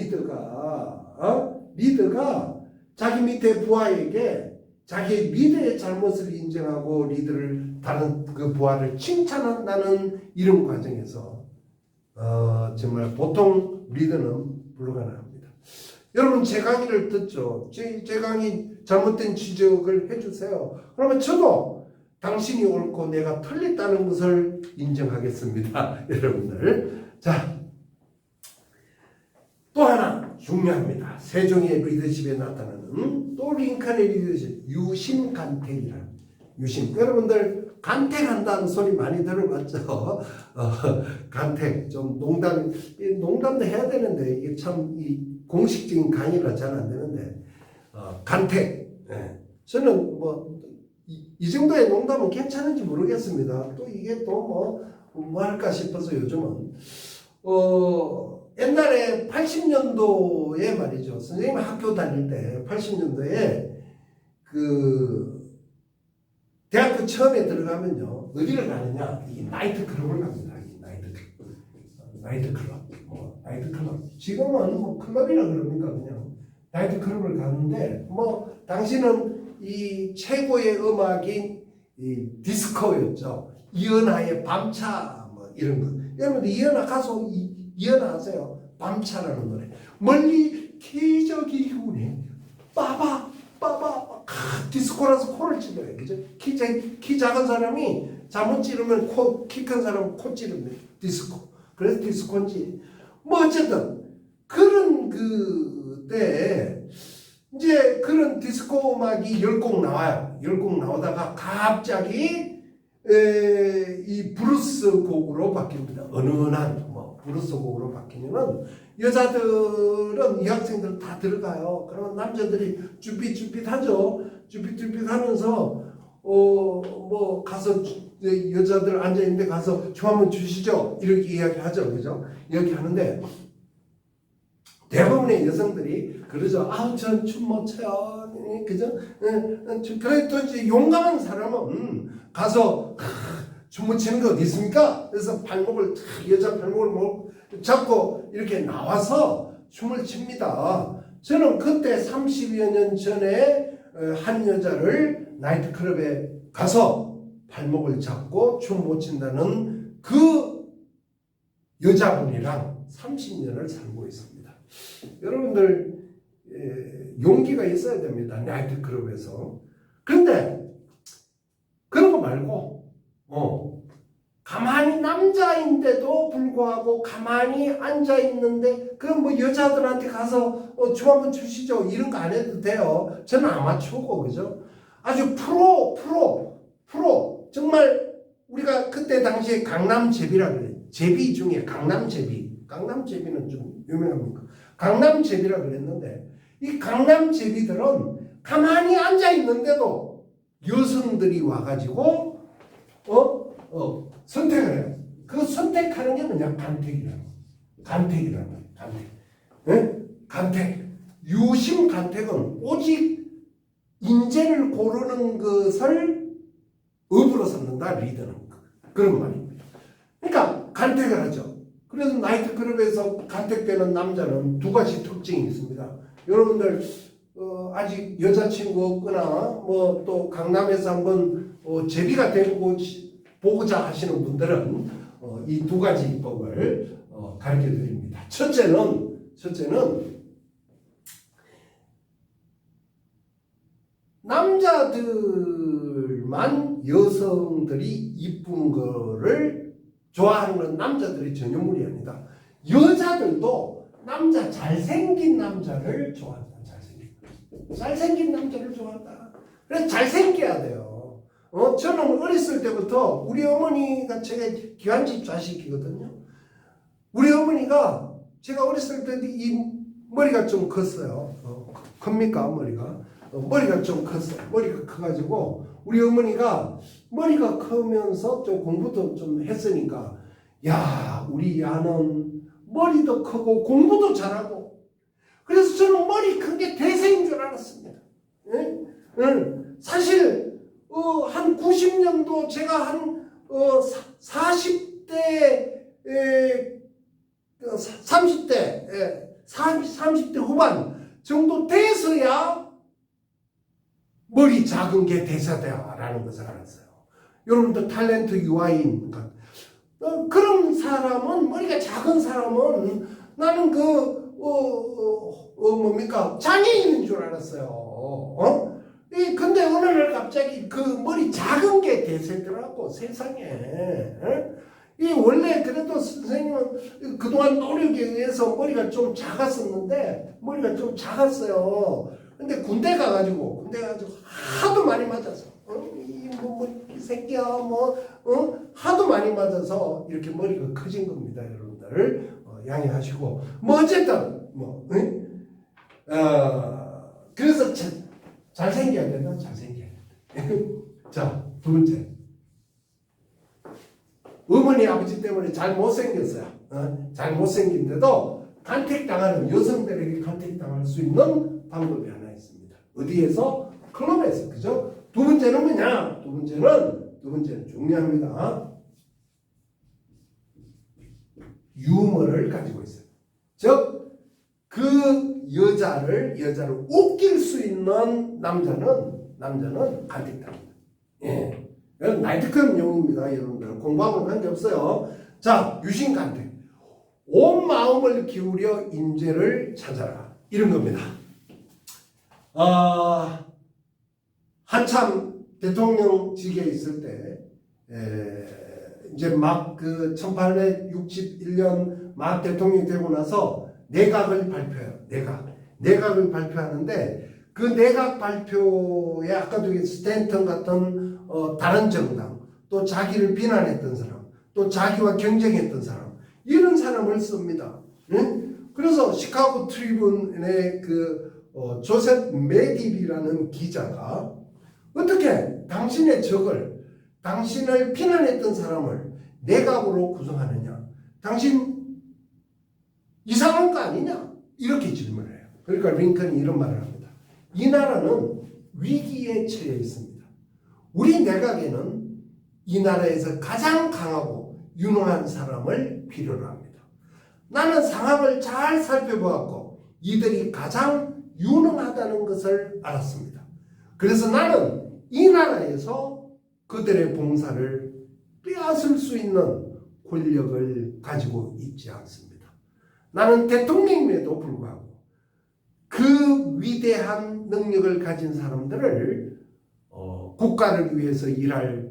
자기 밑에 부하에게 자기 리더의 잘못을 인정하고 리더를 다른 그 부하를 칭찬한다는 이런 과정에서 정말 보통 리더는 불가능합니다. 여러분 제 강의를 듣죠. 제 강의 잘못된 지적을 해주세요. 그러면 저도 당신이 옳고 내가 틀렸다는 것을 인정하겠습니다. 여러분들. 자, 또 하나 중요합니다. 세종의 리더십에 나타나는 또 링컨의 리더십, 유심간택이라. 여러분들 간택한다는 소리 많이 들어봤죠. 간택 좀 농담도 해야 되는데 이게 참 이 공식적인 강의가 잘 안 되는데 간택. 네. 저는 이 정도의 농담은 괜찮은지 모르겠습니다. 또 이게 또 뭐 할까 싶어서 요즘은 옛날에 80년도에 말이죠. 선생님 학교 다닐 때 80년도에 그 대학교 처음에 들어가면요 어디를 가느냐 이 나이트 클럽을 갑니다. 이 나이트 클럽, 나이트 클럽. 지금은 뭐 클럽이라 그럽니까 그냥 나이트 클럽을 가는데 뭐 당시는 이 최고의 음악인 이 디스코였죠. 이은하의 밤차 뭐 이런 거. 여러분들 이은하 가수 이은하 아세요? 밤차라는 노래. 멀리 기적이 오네. 빠바 디스코라서 코를 찌르요. 그죠? 키 작은 사람이 잘못 찌르면 키 큰 사람은 코 찌르면 디스코. 그래서 디스코인지 뭐 어쨌든 그런 그때 이제 그런 디스코 음악이 10곡 나와요. 10곡 나오다가 갑자기 이 브루스 곡으로 바뀝니다. 은은한 브루스 곡으로 바뀌면은 여자들은 이 학생들 다 들어가요. 그러면 남자들이 쭈삣쭈삣하죠. 쭈삣쭈삣하면서 뭐 가서 여자들 앉아 있는데 가서 춤 한번 주시죠. 이렇게 이야기하죠, 그죠? 이야기하는데 대부분의 여성들이 그러죠. 아우 전 춤 못 춰요, 그죠? 그래도 이제 용감한 사람은 가서 춤을 추는 게 어디 있습니까? 그래서 발목을 여자 발목을 잡고 이렇게 나와서 춤을 춥니다. 저는 그때 30여 년 전에 한 여자를 나이트클럽에 가서 발목을 잡고 춤 못 춘다는 그 여자분이랑 30년을 살고 있습니다. 여러분들 용기가 있어야 됩니다. 나이트클럽에서. 그런데 그런 거 말고 가만히 남자인데도 불구하고 가만히 앉아 있는데 그 뭐 여자들한테 가서 춤 한번 추시죠 이런 거 안 해도 돼요. 저는 아마추어고 그죠? 아주 프로 정말 우리가 그때 당시에 강남제비라 그래요. 제비 중에 강남제비는 좀 유명합니까? 강남제비라 그랬는데 이 강남제비들은 가만히 앉아 있는데도 여성들이 와가지고 선택을 해요. 그 선택하는 게 뭐냐? 간택이라는 거예요. 네? 간택. 유심 간택은 오직 인재를 고르는 것을 업으로 삼는다. 리더는. 그런 말입니다. 그러니까 간택을 하죠. 그래서 나이트클럽에서 간택되는 남자는 두 가지 특징이 있습니다. 여러분들 아직 여자친구 없거나 뭐 또 강남에서 한번 제비가 되고 보고자 하시는 분들은 이 두 가지 법을 가르쳐 드립니다. 첫째는 남자들만 여성들이 이쁜 거를 좋아하는 남자들의 전유물이 아니다. 여자들도 잘생긴 남자를 좋아한다. 잘생긴 남자를 좋아한다. 그래서 잘생겨야 돼요. 저는 어렸을 때부터 우리 어머니가 제가 기관집 자식이거든요. 우리 어머니가 제가 어렸을 때 이 머리가 좀 컸어요. 큽니까 머리가? 머리가 좀 컸어요. 머리가 커가지고 우리 어머니가 머리가 크면서 좀 공부도 좀 했으니까 야 우리 야는 머리도 크고 공부도 잘하고 그래서 저는 머리 큰 게 대세인 줄 알았습니다. 사실 한 90년도 제가 한 40대 30대 후반 정도 돼서야 머리 작은 게 대세다라는 것을 알았어요. 여러분들 탤런트 유아인 그런 사람은 머리가 작은 사람은 나는 뭡니까 장애인인 줄 알았어요. 근데 어느 날 갑자기 그 머리 작은 게 대세더라고 세상에. 이 원래 그래도 선생님은 그동안 노력에 의해서 머리가 좀 작았었는데 머리가 좀 작았어요. 근데 군대 가가지고 하도 많이 맞아서 이 새끼야 하도 많이 맞아서 이렇게 머리가 커진 겁니다. 여러분들 양해하시고 뭐 어쨌든 그래서 잘생겨야 된다. 잘생겨야 된다. 자, 두 번째. 어머니 아버지 때문에 잘 못생겼어요. 잘 못생긴데도 간택당하는 여성들에게 간택당할 수 있는 방법이 하나 있습니다. 어디에서? 클럽에서. 그죠? 두 번째는 뭐냐? 두 번째는 중요합니다. 유머를 가지고 있어요. 즉 그 여자를 웃길 수 있는 남자는 간택당입니다. 예. 이건 나이트클럽 용어입니다. 여러분들 공부하고는 관계없어요. 자, 유신간택. 온 마음을 기울여 인재를 찾아라. 이런 겁니다. 한참 대통령직에 있을 때 이제 막 그 1861년 막 대통령이 되고 나서 내각을 발표해요. 내각을 발표하는데 그 내각 발표에 아까도 스탠턴 같은 다른 정당, 또 자기를 비난했던 사람, 또 자기와 경쟁했던 사람, 이런 사람을 씁니다. 응? 그래서 시카고 트리뷴의 조셉 메딜이라는 기자가 어떻게 당신의 적을, 당신을 비난했던 사람을 내각으로 구성하느냐? 당신 이상한 거 아니냐? 이렇게 질문을 해요. 그러니까 링컨이 이런 말을 합니다. 이 나라는 위기에 처해 있습니다. 우리 내각에는 이 나라에서 가장 강하고 유능한 사람을 필요로 합니다. 나는 상황을 잘 살펴보았고 이들이 가장 유능하다는 것을 알았습니다. 그래서 나는 이 나라에서 그들의 봉사를 빼앗을 수 있는 권력을 가지고 있지 않습니다. 나는 대통령임에도 불구하고 그 위대한 능력을 가진 사람들을 국가를 위해서 일할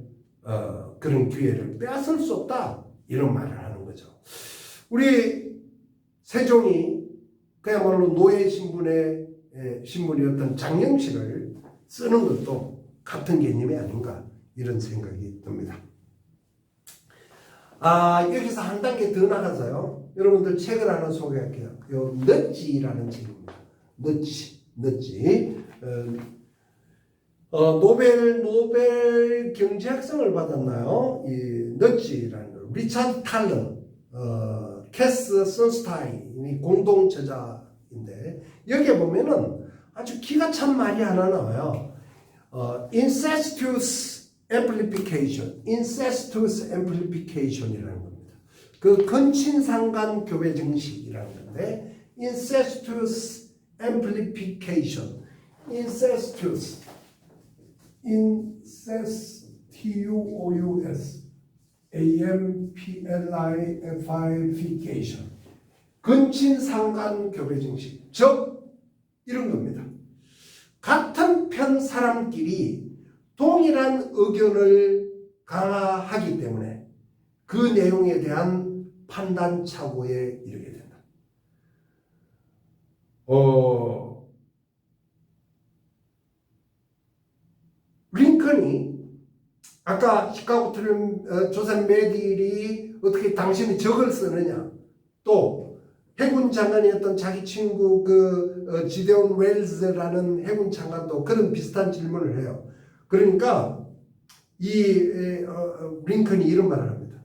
그런 기회를 빼앗을 수 없다. 이런 말을 하는 거죠. 우리 세종이 그야말로 노예 신분이었던 장영실을 쓰는 것도 같은 개념이 아닌가 이런 생각이 듭니다. 여기서 한 단계 더 나가서요. 여러분들 책을 하나 소개할게요. 요 너지라는 책입니다. 너지. 노벨 경제학상을 받았나요? 이 너지라는 거. 리차드 탈러, 캐스 선스타인이 공동 저자인데 여기에 보면은 아주 기가 찬 말이 하나 나와요. incestuous amplification이라는 겁니다. 그 근친상간 교배 정식이라는 건데 incestuous amplification, incestuous, amplification, 근친상간 교배 정식, 즉 이런 겁니다. 같은 편 사람끼리 동일한 의견을 강화하기 때문에 그 내용에 대한 판단 착오에 이르게 된다. 링컨이 아까 시카고 조셉 메딜이 어떻게 당신이 적을 쓰느냐, 또 해군 장관이었던 자기 친구 지데온 웰즈라는 해군 장관도 그런 비슷한 질문을 해요. 그러니까 링컨이 이런 말을 합니다.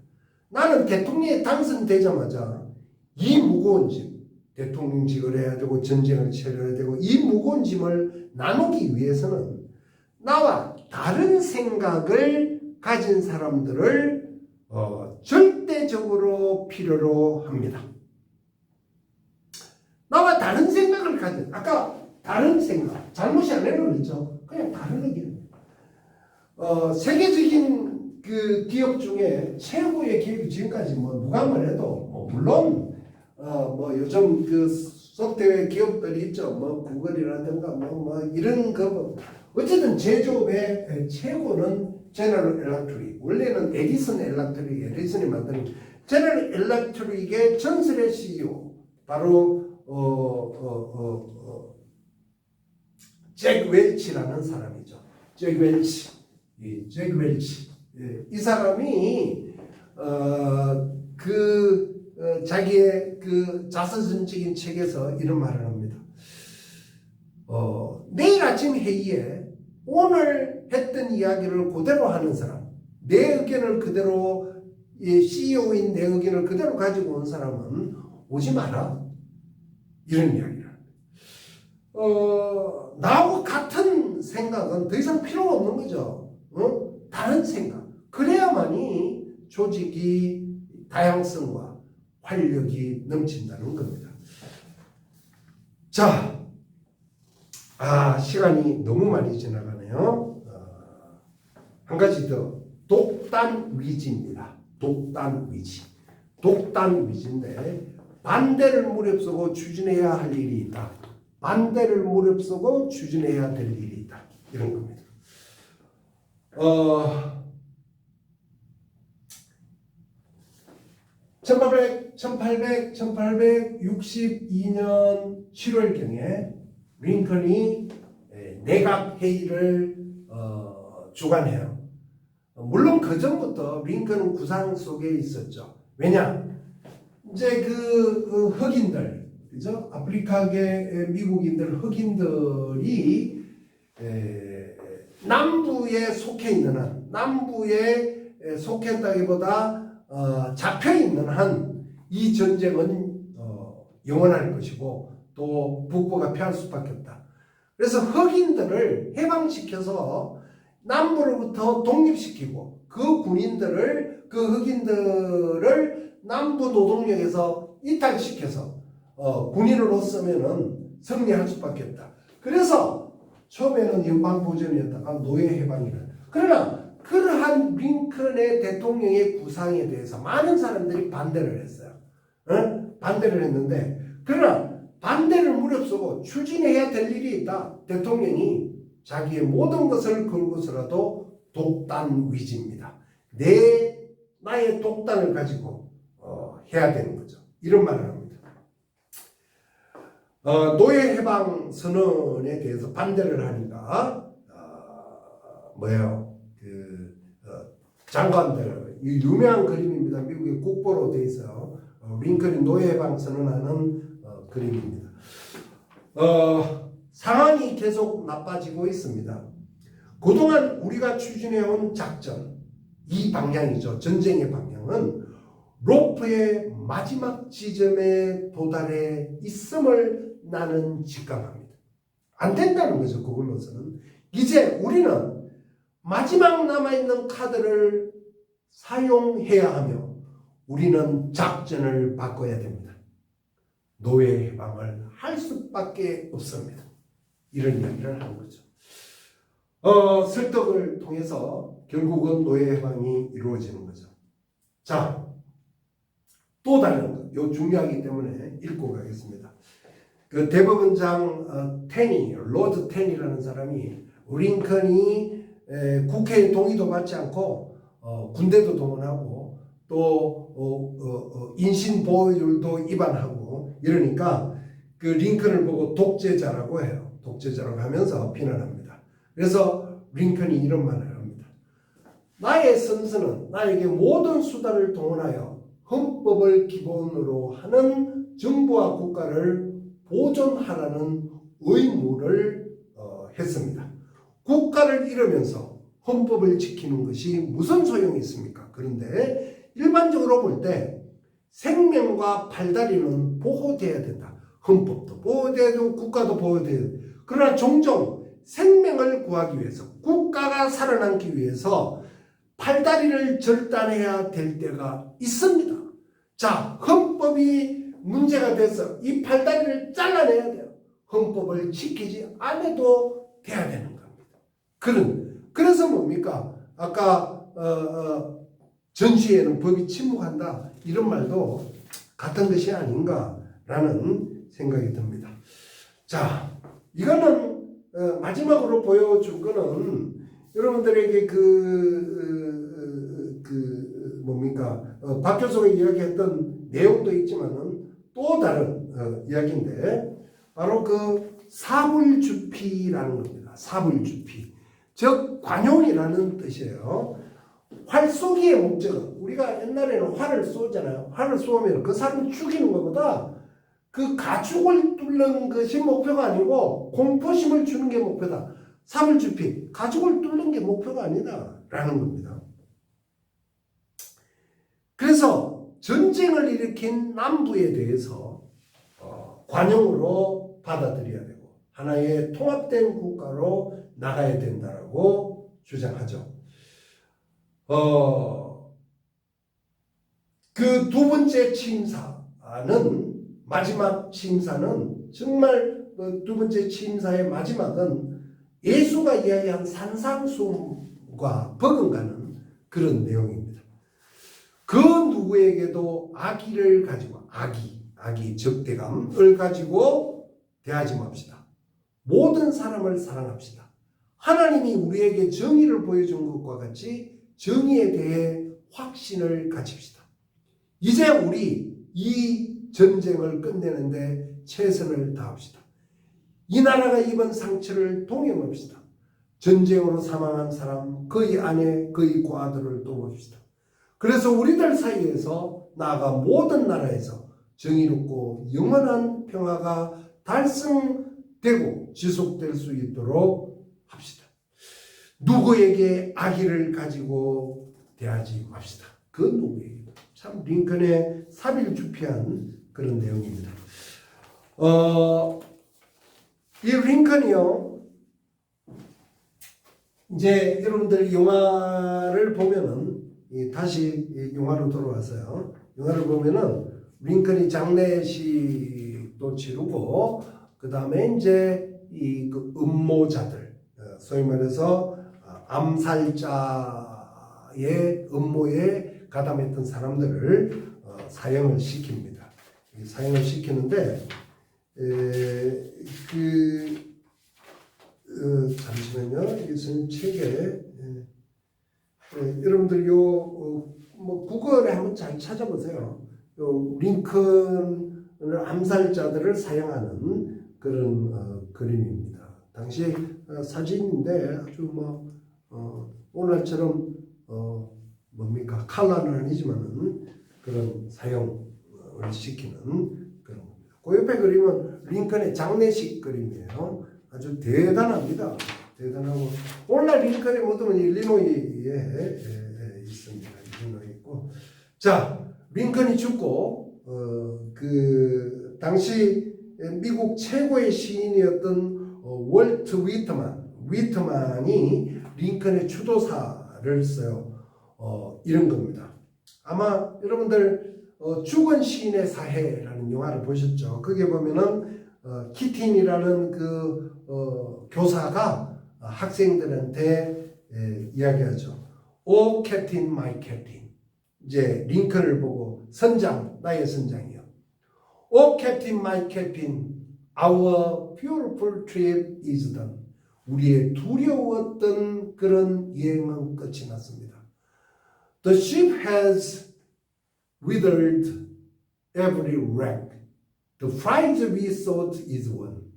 나는 대통령에 당선되자마자 이 무거운 짐, 대통령직을 해야 되고 전쟁을 치러야 되고 이 무거운 짐을 나누기 위해서는 나와 다른 생각을 가진 사람들을 절대적으로 필요로 합니다. 나와 다른 생각을 가진, 아까 다른 생각, 잘못이 아니라고 그랬죠. 그냥 다른 의견. 세계적인 그 기업 중에 최고의 기업이 지금까지 누가 뭐래도 물론 요즘 그 소프트웨어 기업들이 있죠. 구글이라든가 이런 거 어쨌든 제조업의 최고는 제너럴 일렉트릭. 원래는 에디슨이 만든 제너럴 일렉트릭의 전설의 CEO 바로 잭 웰치라는 사람이죠. 잭 웰치. 이 사람이 자기의 그 자서전적인 책에서 이런 말을 합니다. 내일 아침 회의에 오늘 했던 이야기를 그대로 하는 사람, 내 의견을 그대로, CEO인 내 의견을 그대로 가지고 온 사람은 오지 마라. 이런 이야기를 합니다. 나하고 같은 생각은 더 이상 필요가 없는 거죠. 다른 생각. 그래야만이 조직이 다양성과 활력이 넘친다는 겁니다. 자, 시간이 너무 많이 지나가네요. 한 가지 더. 독단위지입니다. 독단위지. 독단위지인데 반대를 무릅쓰고 추진해야 할 일이 있다. 반대를 무릅쓰고 추진해야 될 일이 있다. 이런 겁니다. 1862년 7월경에 링컨이 내각 회의를 주관해요. 물론 그 전부터 링컨은 구상 속에 있었죠. 왜냐? 이제 그 흑인들, 그죠? 아프리카계 미국인들 흑인들이 남부에 속해 있는 한, 남부에 속해 있다기보다 잡혀 있는 한 이 전쟁은 영원할 것이고 또 북부가 피할 수밖에 없다. 그래서 흑인들을 해방시켜서 남부로부터 독립시키고 그 군인들을 그 흑인들을 남부 노동력에서 이탈시켜서 군인으로 쓰면은 승리할 수밖에 없다. 그래서 처음에는 연방보전이었다가 노예해방이라. 그러나 그러한 링컨의 대통령의 구상에 대해서 많은 사람들이 반대를 했어요. 반대를 했는데 그러나 반대를 무릅쓰고 추진해야 될 일이 있다. 대통령이 자기의 모든 것을 걸고서라도 독단위지입니다. 나의 독단을 가지고 해야 되는 거죠. 이런 말을 합니다. 노예 해방 선언에 대해서 반대를 하니까 장관들, 이 유명한 그림입니다. 미국의 국보로 되어 있어요. 링컨이 노예 해방 선언하는 그림입니다. 상황이 계속 나빠지고 있습니다. 그동안 우리가 추진해온 작전, 이 방향이죠. 전쟁의 방향은 로프의 마지막 지점에 도달해 있음을 나는 직감합니다. 안 된다는 거죠. 그걸로서는. 이제 우리는 마지막 남아있는 카드를 사용해야 하며 우리는 작전을 바꿔야 됩니다. 노예 해방을 할 수밖에 없습니다. 이런 이야기를 하는 거죠. 설득을 통해서 결국은 노예 해방이 이루어지는 거죠. 자, 또 다른 것, 요 중요하기 때문에 읽고 가겠습니다. 그 대법원장 로드 테니라는 사람이 링컨이 국회의 동의도 받지 않고 군대도 동원하고 또 인신보호율도 위반하고 이러니까 그 링컨을 보고 독재자라고 해요. 독재자라고 하면서 비난합니다. 그래서 링컨이 이런 말을 합니다. 나의 선수는 나에게 모든 수단을 동원하여 헌법을 기본으로 하는 정부와 국가를 보존하라는 의무를 했습니다. 국가를 잃으면서 헌법을 지키는 것이 무슨 소용이 있습니까? 그런데 일반적으로 볼 때 생명과 팔다리는 보호돼야 된다. 헌법도 보호돼야 되고 국가도 보호돼야 된다. 그러나 종종 생명을 구하기 위해서 국가가 살아남기 위해서 팔다리를 절단해야 될 때가 있습니다. 자, 헌법이 문제가 돼서 이 팔다리를 잘라내야 돼요. 헌법을 지키지 않아도 돼야 되는 겁니다. 그래서 뭡니까? 아까 전시에는 법이 침묵한다 이런 말도 같은 것이 아닌가라는 생각이 듭니다. 자, 이거는 마지막으로 보여준 거는 여러분들에게 박 교수가 이야기했던 내용도 있지만은 또 다른 이야기인데 바로 그 사불주피라는 겁니다. 사불주피. 즉 관용이라는 뜻이에요. 활 쏘기의 목적은 우리가 옛날에는 활을 쏘잖아요. 활을 쏘면 그 사람을 죽이는 것보다 그 가축을 뚫는 것이 목표가 아니고 공포심을 주는 게 목표다. 사불주피. 가축을 뚫는 게 목표가 아니다. 라는 겁니다. 그래서 전쟁을 일으킨 남부에 대해서 관용으로 받아들여야 되고 하나의 통합된 국가로 나가야 된다라고 주장하죠. 그 두 번째 마지막 취임사는 정말 두 번째 취임사의 마지막은 예수가 이야기한 산상수훈과 버금가는 그런 내용입니다. 그 누구에게도 악의를 가지고 악의 적대감을 가지고 대하지 맙시다. 모든 사람을 사랑합시다. 하나님이 우리에게 정의를 보여준 것과 같이 정의에 대해 확신을 가집시다. 이제 우리 이 전쟁을 끝내는데 최선을 다합시다. 이 나라가 입은 상처를 동행합시다. 전쟁으로 사망한 사람, 그의 아내, 그의 고아들을 도봅시다. 그래서 우리들 사이에서 나아가 모든 나라에서 정의롭고 영원한 평화가 달성되고 지속될 수 있도록 합시다. 누구에게 악의를 가지고 대하지 맙시다. 그 누구에게도. 참 링컨의 사빌주피한 그런 내용입니다. 이 링컨이요, 이제 여러분들 영화를 보면은 다시 영화로 돌아와서요. 영화를 보면은 링컨이 장례식도 치르고 그 다음에 이제 그 음모자들, 소위 말해서 암살자의 음모에 가담했던 사람들을 사형을 시킵니다. 사형을 시키는데 잠시만요. 이것은 책에 여러분들 뭐 구글에 한번 잘 찾아보세요. 링컨을 암살자들을 사형하는 그런 그림입니다. 당시 사진인데 아주 오늘날처럼 뭡니까 칼라는 아니지만은 그런 사형을 시키는 그런 겁니다. 그 옆에 그림은 링컨의 장례식 그림이에요. 아주 대단합니다. 대단하고 오늘날 링컨의 모습은 일리노이에 있습니다. 일리노이에 있고, 자 링컨이 죽고 그 당시 미국 최고의 시인이었던 월트 위트만이 링컨의 추도사를 써요. 이런 겁니다. 아마 여러분들 죽은 시인의 사해라는 영화를 보셨죠? 거기에 보면은 키틴이라는 그 교사가 학생들한테 이야기하죠. 오 캡틴 마이 캡틴. 이제 링컨을 보고 선장, 나의 선장이요. 오 캡틴 마이 캡틴, our beautiful trip is done. 우리의 두려웠던 그런 여행은 끝이 났습니다. The ship has withered every wreck. The prize we sought is won.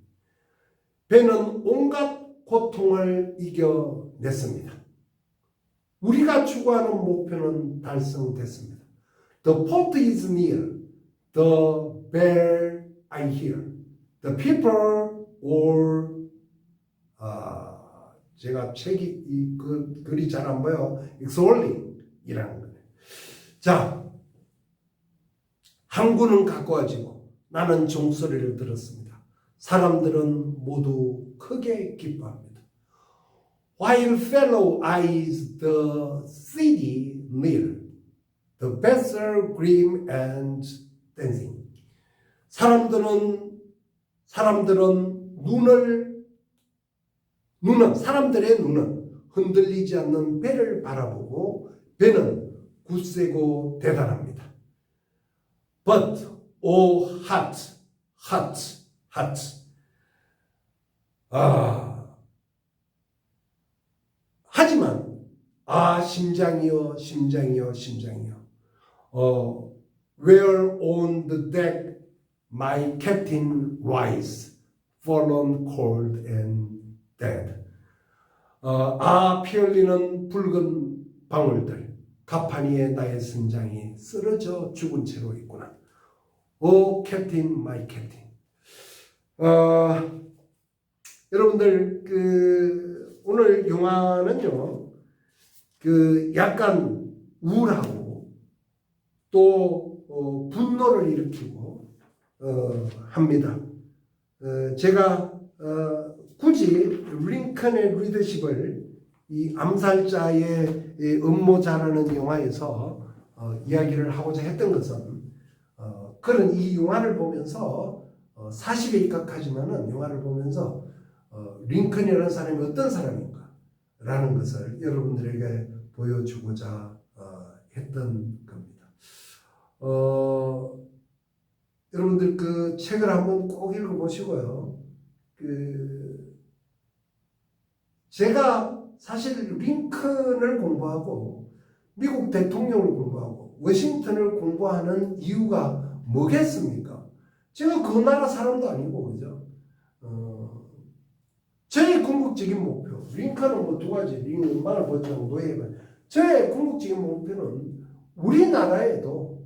배는 온갖 고통을 이겨냈습니다. 우리가 추구하는 목표는 달성됐습니다. The port is near. The bell I hear. The people all 제가 책이 그 글이 잘 안 보여. exoling이라는 거예요. 자, 항구는 가까워지고 나는 종소리를 들었습니다. 사람들은 모두 크게 기뻐합니다. While fellow eyes the city near, the vessel grim and dancing. 사람들의 눈은 흔들리지 않는 배를 바라보고 배는 굳세고 대단합니다. But oh heart, heart, heart. 하지만 심장이여, 심장이여, 심장이여. Where on the deck my captain lies, fallen cold and dead. 피 흘리는 붉은 방울들, 가판 위에 나의 선장이 쓰러져 죽은 채로 있구나. 오 캡틴 마이 캡틴. 여러분들 오늘 영화는요 약간 우울하고 또 분노를 일으키고 합니다. 제가 굳이 링컨의 리더십을 이 암살자의 이 음모자라는 영화에서 이야기를 하고자 했던 것은 그런 이 영화를 보면서 사실에 입각하지만은 영화를 보면서 링컨이라는 사람이 어떤 사람인가 라는 것을 여러분들에게 보여주고자 했던 겁니다. 여러분들 그 책을 한번 꼭 읽어보시고요. 제가 사실 링컨을 공부하고 미국 대통령을 공부하고 워싱턴을 공부하는 이유가 뭐겠습니까? 제가 그 나라 사람도 아니고, 그죠? 저의 궁극적인 목표, 링컨은 뭐 두 가지, 링컨만을 보장 노예만. 저의 궁극적인 목표는 우리나라에도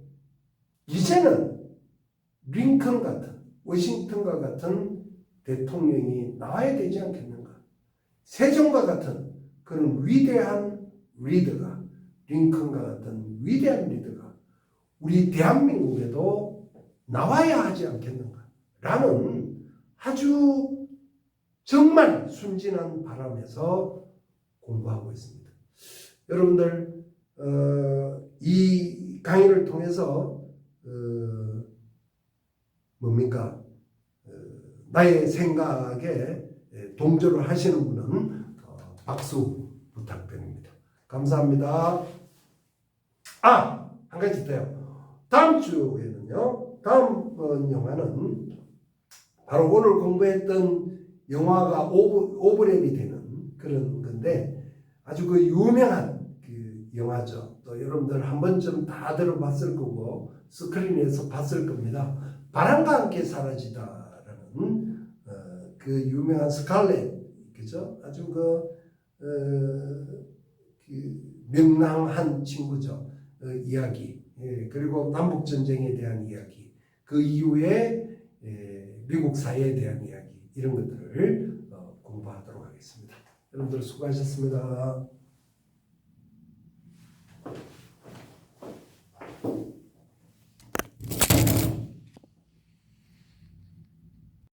이제는 링컨 같은, 워싱턴과 같은 대통령이 나와야 되지 않겠는가? 세종과 같은 그런 위대한 리더가, 링컨과 같은 위대한 리더가 우리 대한민국에도 나와야 하지 않겠는가? 라는 아주 정말 순진한 바람에서 공부하고 있습니다. 여러분들 이 강의를 통해서 나의 생각에 동조를 하시는 분은 박수 부탁드립니다. 감사합니다. 한 가지 더요. 다음 주에는요. 다음 영화는 바로 오늘 공부했던 영화가 오버랩이 되는 그런 건데 아주 그 유명한 그 영화죠. 또 여러분들 한 번쯤 다 들어봤을 거고 스크린에서 봤을 겁니다. 바람과 함께 사라지다라는 그 유명한 스칼렛, 그죠? 아주 그 명랑한 친구죠. 이야기. 그리고 남북 전쟁에 대한 이야기. 그 이후에 미국 사회에 대한 이야기. 이런 것들을 공부하도록 하겠습니다. 여러분들 수고하셨습니다.